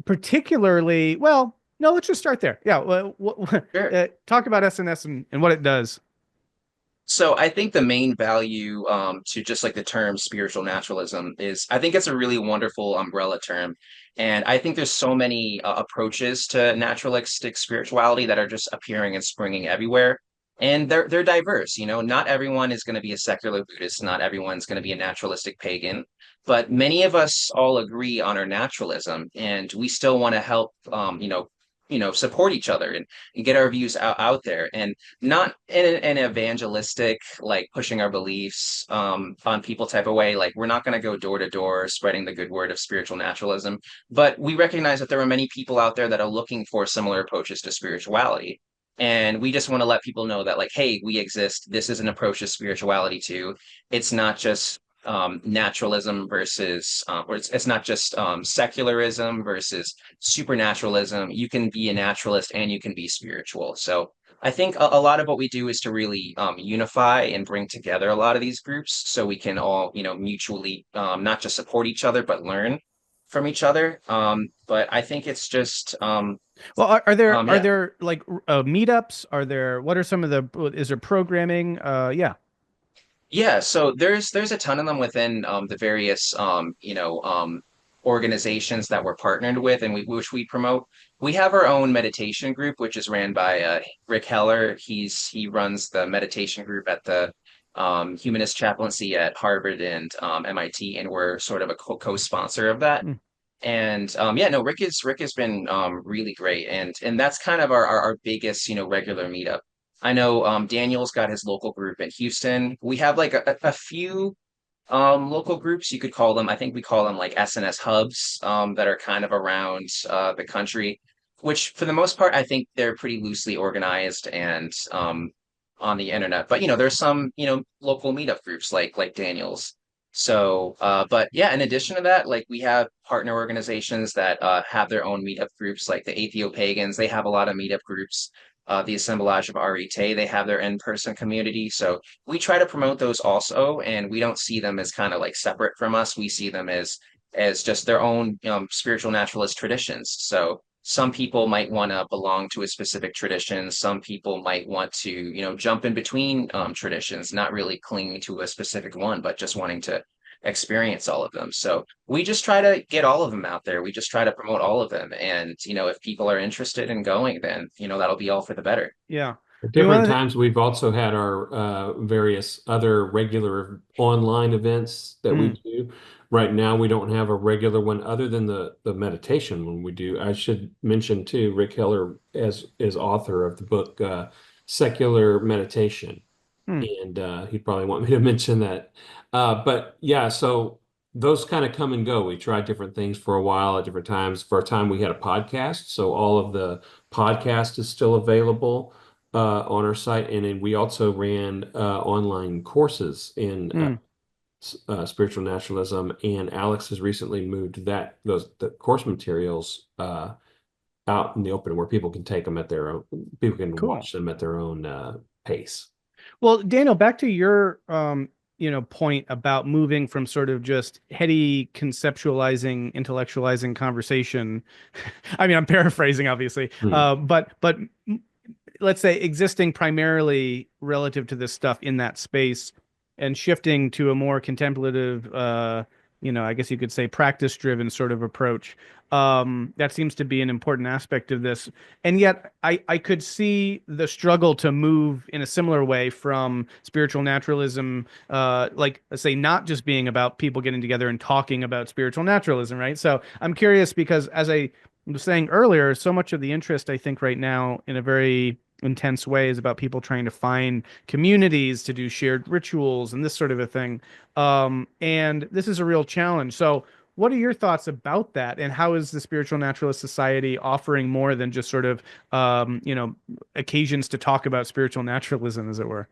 B: particularly, well, No, let's just start there. Yeah.
C: Sure.
B: Talk about SNS and what it does.
C: So I think the main value to just like the term spiritual naturalism is I think it's a really wonderful umbrella term. And I think there's so many approaches to naturalistic spirituality that are just appearing and springing everywhere. And they're diverse, you know, not everyone is going to be a secular Buddhist, not everyone's going to be a naturalistic pagan, but many of us all agree on our naturalism and we still want to help support each other and get our views out there. And not in an evangelistic like pushing our beliefs on people type of way, like we're not going to go door to door spreading the good word of spiritual naturalism, but we recognize that there are many people out there that are looking for similar approaches to spirituality, and we just want to let people know that like, hey, we exist, this is an approach to spirituality too. It's not just naturalism versus or it's not just secularism versus supernaturalism. You can be a naturalist and you can be spiritual. So I think a lot of what we do is to really unify and bring together a lot of these groups so we can all, mutually not just support each other, but learn from each other. But I think it's just,
B: Well, are
C: yeah.
B: there like meetups? Are there what are some of the is there programming? Yeah.
C: Yeah, so there's a ton of them within the various organizations that we're partnered with and which we promote. We have our own meditation group, which is ran by Rick Heller. He runs the meditation group at the Humanist Chaplaincy at Harvard and MIT, and we're sort of a co-sponsor of that.
B: Hmm.
C: And yeah, no, Rick has been really great, and that's kind of our biggest regular meetup. I know Daniel's got his local group in Houston. We have like a few local groups, you could call them. I think we call them like SNS hubs that are kind of around the country, which for the most part, I think they're pretty loosely organized and on the internet. But there's some local meetup groups like Daniel's. So, but yeah, in addition to that, like we have partner organizations that have their own meetup groups, like the Atheopagans. They have a lot of meetup groups. The Assemblage of Arete, they have their in-person community. So we try to promote those also, and we don't see them as kind of like separate from us. We see them as just their own spiritual naturalist traditions. So some people might want to belong to a specific tradition. Some people might want to, jump in between traditions, not really clinging to a specific one, but just wanting to experience all of them. So we just try to get all of them out there. We just try to promote all of them. And, if people are interested in going, then, that'll be all for the better.
B: Yeah.
A: At
B: I mean, one
A: different
B: of the,
A: times, we've also had our various other regular online events that we
B: mm,
A: do. Right now, we don't have a regular one other than the meditation one we do. I should mention too, Rick Heller as is author of the book Secular Meditation,
B: mm,
A: and he'd probably want me to mention that. But yeah, so those kind of come and go. We tried different things for a while at different times. For a time, we had a podcast, so all of the podcast is still available on our site, and then we also ran online courses in
B: mm.
A: spiritual naturalism. And Alex has recently moved the course materials out in the open where people can take them at their own. People can
B: Cool.
A: watch them at their own pace.
B: Well, Daniel, back to your point about moving from sort of just heady conceptualizing, intellectualizing conversation. I mean, I'm paraphrasing, obviously,
A: Hmm.
B: but let's say existing primarily relative to this stuff in that space and shifting to a more contemplative, I guess you could say practice driven sort of approach. That seems to be an important aspect of this. And yet I could see the struggle to move in a similar way from spiritual naturalism, like let's say not just being about people getting together and talking about spiritual naturalism, right? So I'm curious because as I was saying earlier, so much of the interest I think right now in a very intense way is about people trying to find communities to do shared rituals and this sort of a thing. And this is a real challenge. So, what are your thoughts about that? And how is the Spiritual Naturalist Society offering more than just sort of, occasions to talk about spiritual naturalism, as it were?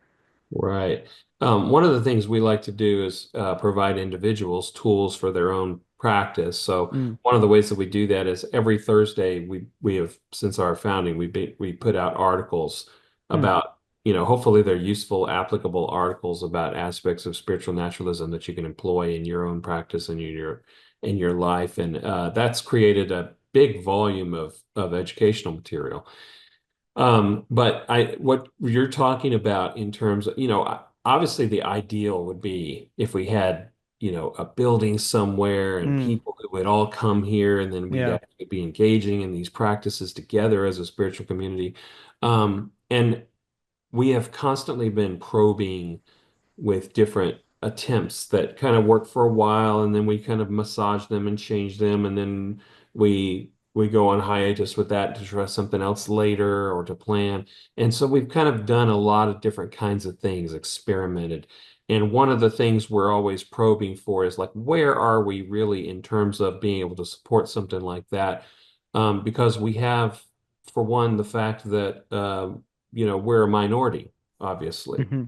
A: Right. One of the things we like to do is provide individuals tools for their own practice. So
B: Mm,
A: one of the ways that we do that is every Thursday we have since our founding we put out articles
B: mm,
A: about hopefully they're useful, applicable articles about aspects of spiritual naturalism that you can employ in your own practice and in your life, and that's created big volume of educational material. But what you're talking about in terms of, obviously the ideal would be if we had, a building somewhere and
B: Mm,
A: people who would all come here and then we'd
B: yeah.
A: actually be engaging in these practices together as a spiritual community. And we have constantly been probing with different attempts that kind of work for a while, and then we kind of massage them and change them, and then we go on hiatus with that to try something else later or to plan. And so we've kind of done a lot of different kinds of things, experimented. And one of the things we're always probing for is like, where are we really in terms of being able to support something like that? Because we have, for one, the fact that we're a minority, obviously
B: Hmm.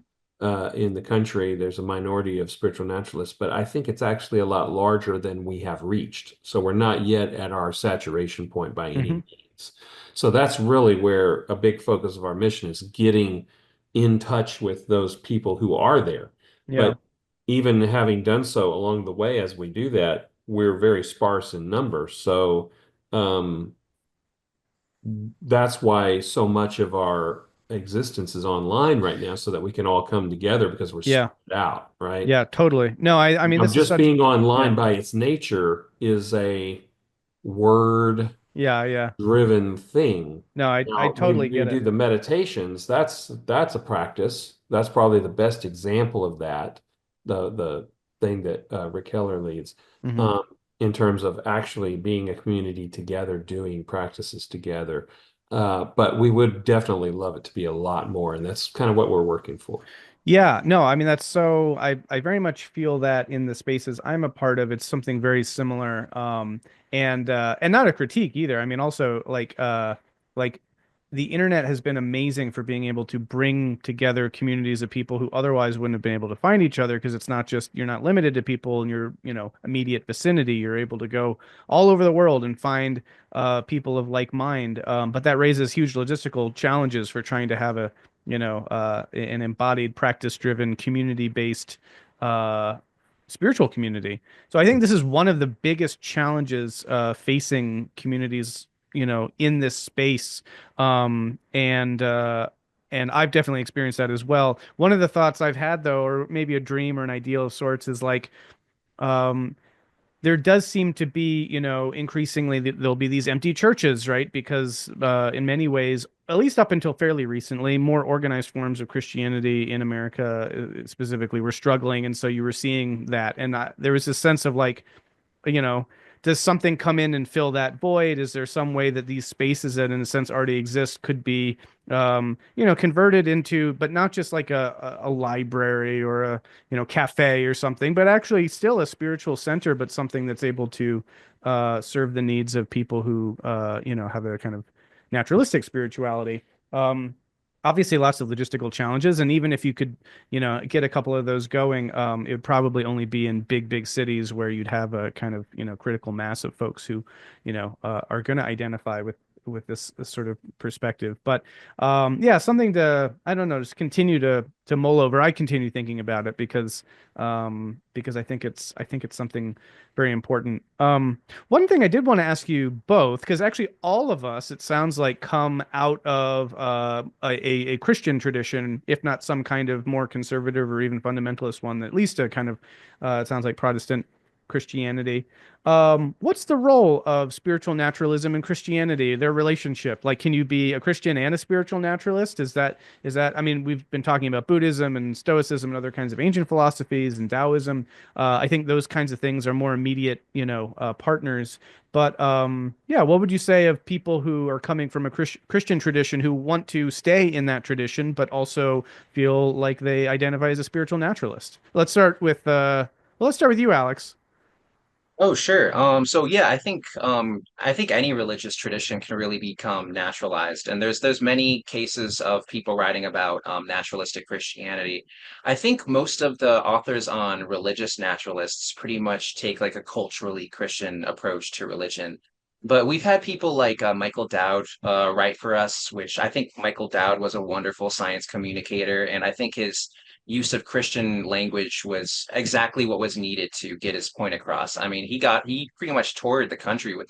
A: in the country. There's a minority of spiritual naturalists, but I think it's actually a lot larger than we have reached. So we're not yet at our saturation point by any
B: Hmm.
A: means. So that's really where a big focus of our mission is, getting in touch with those people who are there.
B: Yeah.
A: But even having done so along the way, as we do that, we're very sparse in numbers. So um, that's why so much of our existence is online right now, so that we can all come together because we're
B: Yeah.
A: spread out, right?
B: Yeah, totally. No, I mean, this is
A: Just
B: such,
A: being online
B: yeah.
A: by its nature is a word
B: Yeah. Yeah.
A: driven thing.
B: No, I
A: Now, when
B: totally
A: you
B: get
A: do
B: it.
A: the meditations, that's a practice. That's probably the best example of that, the thing that Rick Keller leads,
B: Hmm.
A: um, in terms of actually being a community together, doing practices together. But we would definitely love it to be a lot more, and that's kind of what we're working for.
B: Yeah, no, I mean that's so I very much feel that in the spaces I'm a part of, it's something very similar. And not a critique either. I mean also like the internet has been amazing for being able to bring together communities of people who otherwise wouldn't have been able to find each other because it's not just you're not limited to people in your, immediate vicinity. You're able to go all over the world and find people of like mind. But that raises huge logistical challenges for trying to have an embodied, practice-driven, community-based uh, spiritual community. So I think this is one of the biggest challenges facing communities, in this space. And I've definitely experienced that as well. One of the thoughts I've had, though, or maybe a dream or an ideal of sorts, is like, um, there does seem to be, increasingly there'll be these empty churches, right? Because in many ways, at least up until fairly recently, more organized forms of Christianity in America specifically were struggling, and so you were seeing that, and there was this sense of like, you know, does something come in and fill that void? Is there some way that these spaces that in a sense already exist could be, converted into, but not just like a library or a, cafe or something, but actually still a spiritual center, but something that's able to serve the needs of people who, have a kind of naturalistic spirituality. Um, Obviously lots of logistical challenges, and even if you could get a couple of those going, it would probably only be in big cities where you'd have a kind of, critical mass of folks who, are going to identify with this sort of perspective. But yeah, something to, I don't know, just continue to mull over. I continue thinking about it because I think it's something very important. One thing I did want to ask you both, because actually all of us, it sounds like, come out of a Christian tradition, if not some kind of more conservative or even fundamentalist one, at least a kind of, it sounds like Protestant Christianity. What's the role of spiritual naturalism and Christianity, their relationship? Like, can you be a Christian and a spiritual naturalist? I mean, we've been talking about Buddhism and Stoicism and other kinds of ancient philosophies and Taoism. I think those kinds of things are more immediate, partners. But yeah, what would you say of people who are coming from a Christian tradition who want to stay in that tradition, but also feel like they identify as a spiritual naturalist? Let's start with you, Alex.
C: Oh, sure. So yeah, I think any religious tradition can really become naturalized, and there's many cases of people writing about naturalistic Christianity. I think most of the authors on religious naturalists pretty much take like a culturally Christian approach to religion. But we've had people like Michael Dowd write for us, which I think Michael Dowd was a wonderful science communicator, and I think his use of Christian language was exactly what was needed to get his point across. I mean, he pretty much toured the country with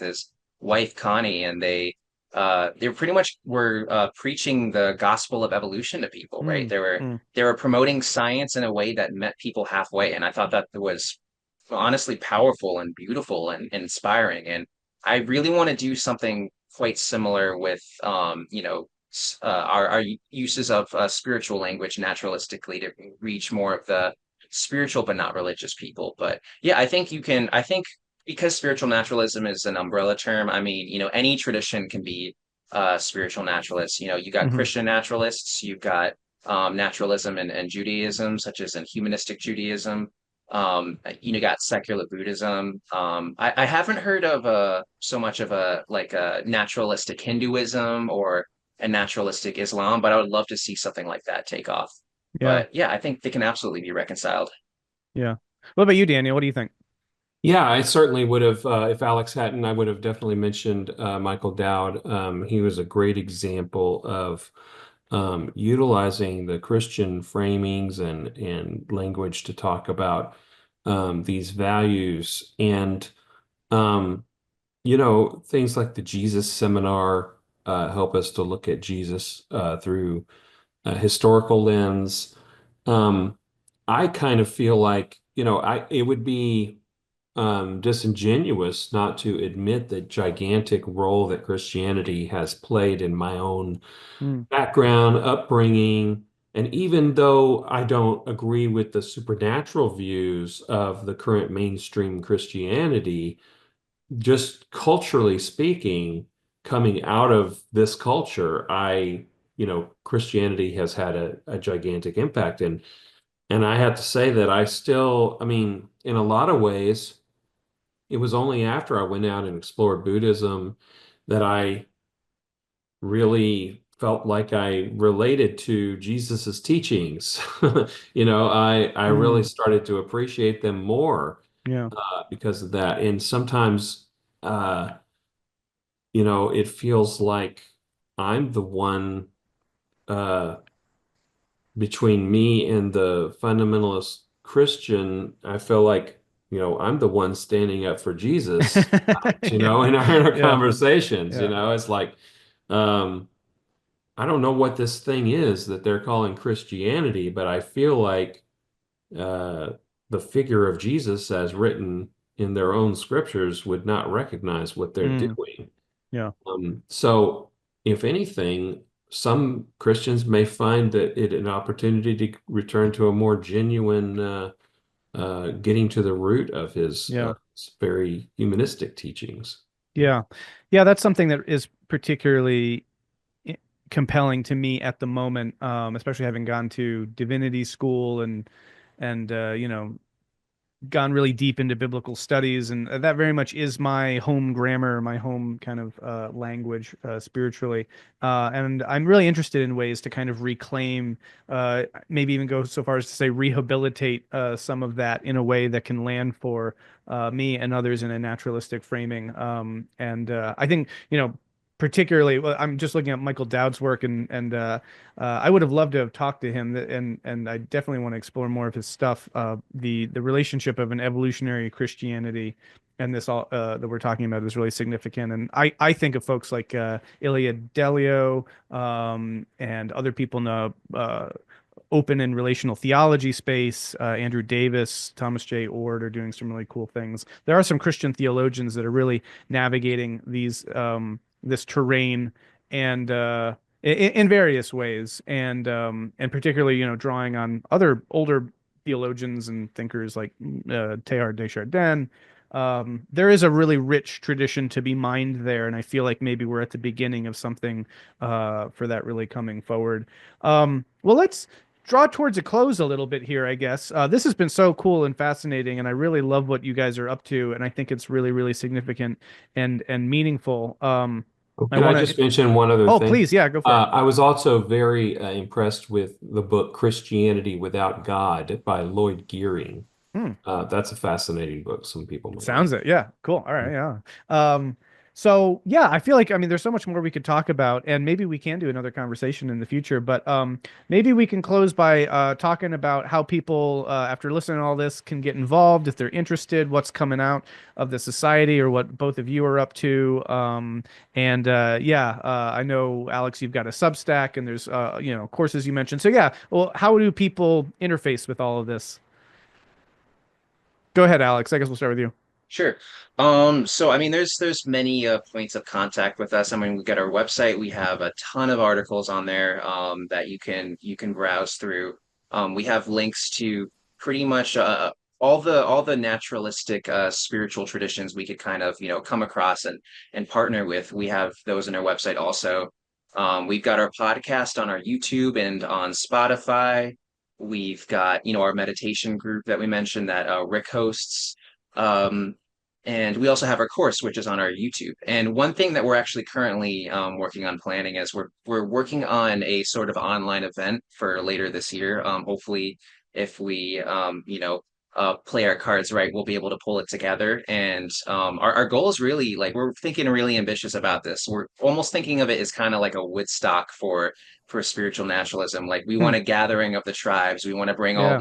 C: wife Connie, and they pretty much were preaching the gospel of evolution to people, right?
B: Mm, mm,
C: They were promoting science in a way that met people halfway, and I thought that was honestly powerful and beautiful and inspiring. And I really want to do something quite similar with our uses of spiritual language naturalistically to reach more of the spiritual but not religious people. But yeah, I think because spiritual naturalism is an umbrella term, I mean, any tradition can be spiritual naturalists. You got
B: hmm
C: Christian naturalists, you've got naturalism and Judaism, such as in humanistic Judaism. Got secular Buddhism. I haven't heard of so much of a naturalistic Hinduism or a naturalistic Islam, but I would love to see something like that take off.
B: Yeah.
C: But yeah, I think they can absolutely be reconciled.
B: Yeah. What about you, Daniel? What do you think?
A: Yeah, I certainly would have, if Alex hadn't, I would have definitely mentioned Michael Dowd. He was a great example of utilizing the Christian framings and language to talk about these values. And, um, things like the Jesus Seminar help us to look at Jesus through a historical lens. Um, I kind of feel like, it would be disingenuous not to admit the gigantic role that Christianity has played in my own
B: Mm,
A: background, upbringing. And even though I don't agree with the supernatural views of the current mainstream Christianity, just culturally speaking, coming out of this culture, Christianity has had a gigantic impact. And I have to say that I mean, in a lot of ways, it was only after I went out and explored Buddhism that I really felt like I related to Jesus's teachings. I really
B: mm,
A: started to appreciate them more
B: yeah.
A: because of that. And sometimes, it feels like I'm the one uh, between me and the fundamentalist Christian. I feel like, I'm the one standing up for Jesus,
B: Yeah.
A: in our
B: Yeah.
A: conversations.
B: Yeah.
A: It's like, um, I don't know what this thing is that they're calling Christianity, but I feel like uh, the figure of Jesus, as written in their own scriptures, would not recognize what they're
B: Mm,
A: doing.
B: yeah.
A: So, if anything, some Christians may find that it an opportunity to return to a more genuine, getting to the root of his
B: Yeah.
A: very humanistic teachings.
B: Yeah. Yeah. That's something that is particularly i- compelling to me at the moment, especially having gone to divinity school and gone really deep into biblical studies, and that very much is my home grammar, my home kind of language spiritually. And I'm really interested in ways to kind of reclaim, maybe even go so far as to say rehabilitate some of that in a way that can land for me and others in a naturalistic framing. And I think, particularly, well, I'm just looking at Michael Dowd's work, and I would have loved to have talked to him, and I definitely want to explore more of his stuff. The relationship of an evolutionary Christianity and this all that we're talking about is really significant. And I think of folks like Ilya Delio and other people in the open and relational theology space. Andrew Davis, Thomas J. Ord are doing some really cool things. There are some Christian theologians that are really navigating this terrain and in various ways, and particularly drawing on other older theologians and thinkers like Teilhard de Chardin. There is a really rich tradition to be mined there, and I feel like maybe we're at the beginning of something for that really coming forward. Well, let's draw towards a close a little bit here, I guess. This has been so cool and fascinating, and I really love what you guys are up to, and I think it's really, really significant and meaningful.
A: Oh,
B: I
A: can I
B: want to.
A: just mention one other
B: Oh,
A: thing?
B: please, yeah, go for it.
A: I was also very impressed with the book Christianity Without God by Lloyd Geering.
B: Hmm.
A: That's a fascinating book. Some people might like.
B: Sounds it. Yeah, cool. All right, yeah. So yeah, I feel like I mean there's so much more we could talk about, and maybe we can do another conversation in the future. But maybe we can close by talking about how people after listening to all this can get involved if they're interested, what's coming out of the society, or what both of you are up to. And yeah, I know Alex, you've got a Substack, and there's courses you mentioned. So yeah, well, how do people interface with all of this? Go ahead, Alex. I guess we'll start with you.
C: Sure. So I mean, there's many points of contact with us. I mean, we got our website. We have a ton of articles on there that you can browse through. We have links to pretty much all the naturalistic spiritual traditions we could kind of come across and partner with. We have those on our website also. We've got our podcast on our YouTube and on Spotify. We've got our meditation group that we mentioned that Rick hosts. Um, and we also have our course, which is on our YouTube. And one thing that we're actually currently working on planning is we're working on a sort of online event for later this year. Hopefully, if we play our cards right, we'll be able to pull it together. And our goal is really like we're thinking really ambitious about this. We're almost thinking of it as kind of like a Woodstock for spiritual naturalism. Like we
B: Hmm.
C: want a gathering of the tribes. We want to bring
B: Yeah.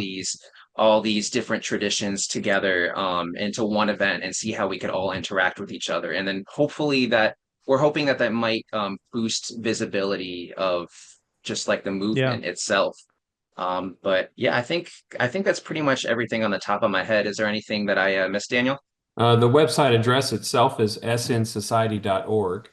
C: all these different traditions together into one event and see how we could all interact with each other. And then hopefully that we're hoping that that might boost visibility of just like the
B: Yeah.
C: movement itself. But yeah, I think that's pretty much everything on the top of my head. Is there anything that I missed, Daniel?
A: The website address itself is snsociety.org.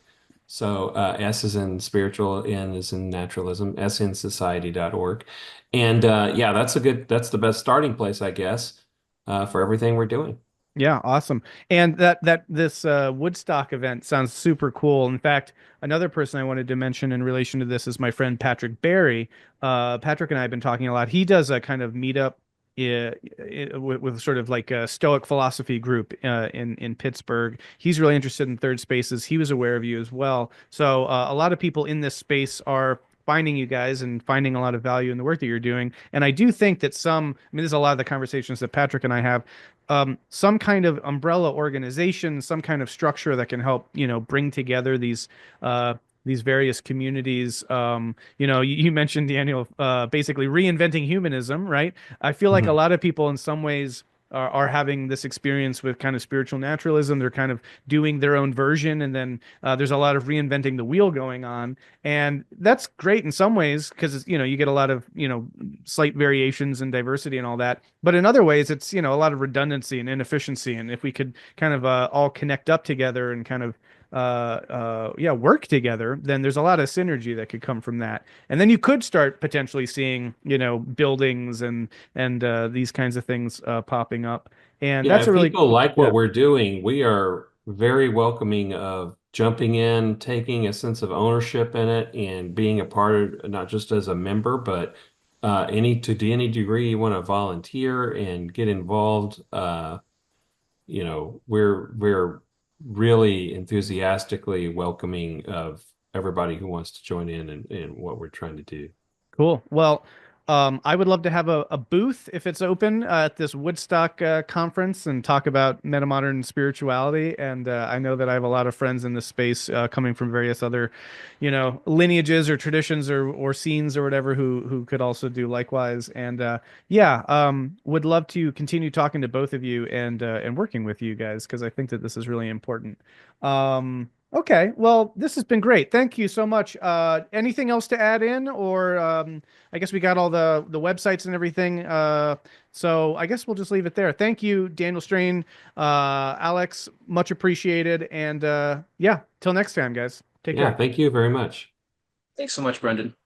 A: So S is in spiritual, N is in naturalism, snsociety.org. And yeah, that's the best starting place, I guess, for everything we're doing.
B: Yeah, awesome. And that this Woodstock event sounds super cool. In fact, another person I wanted to mention in relation to this is my friend Patrick Barry. Patrick and I have been talking a lot. He does a kind of meetup with sort of like a Stoic philosophy group in Pittsburgh. He's really interested in third spaces. He was aware of you as well. So a lot of people in this space are finding you guys and finding a lot of value in the work that you're doing. And I do think that I mean, there's a lot of the conversations that Patrick and I have some kind of umbrella organization, some kind of structure that can help, bring together these various communities. You mentioned Daniel, basically reinventing humanism, right? I feel like a
A: Mhm.
B: lot of people, in some ways, are having this experience with kind of spiritual naturalism. They're kind of doing their own version, and then there's a lot of reinventing the wheel going on, and that's great in some ways because you get a lot of slight variations and diversity and all that. But in other ways, it's a lot of redundancy and inefficiency. And if we could kind of all connect up together and kind of yeah, work together, then there's a lot of synergy that could come from that. And then you could start potentially seeing buildings and these kinds of things popping up. And
A: Yeah,
B: that's a
A: if
B: really
A: people like
B: yeah.
A: what we're doing, we are very welcoming of jumping in, taking a sense of ownership in it, and being a part of not just as a member, but any degree you want to volunteer and get involved. We're really enthusiastically welcoming of everybody who wants to join in what we're trying to do.
B: Cool. Well, I would love to have a booth if it's open at this Woodstock conference and talk about metamodern spirituality. And I know that I have a lot of friends in this space coming from various other, lineages or traditions or scenes or whatever who could also do likewise. And yeah, would love to continue talking to both of you and working with you guys because I think that this is really important. Okay, well, this has been great. Thank you so much. Anything else to add in, or I guess we got all the websites and everything. So I guess we'll just leave it there. Thank you, Daniel Strain, Alex, much appreciated. And yeah, till next time, guys. Take
A: Yeah,
B: care.
A: thank you very much.
C: Thanks so much, Brendan.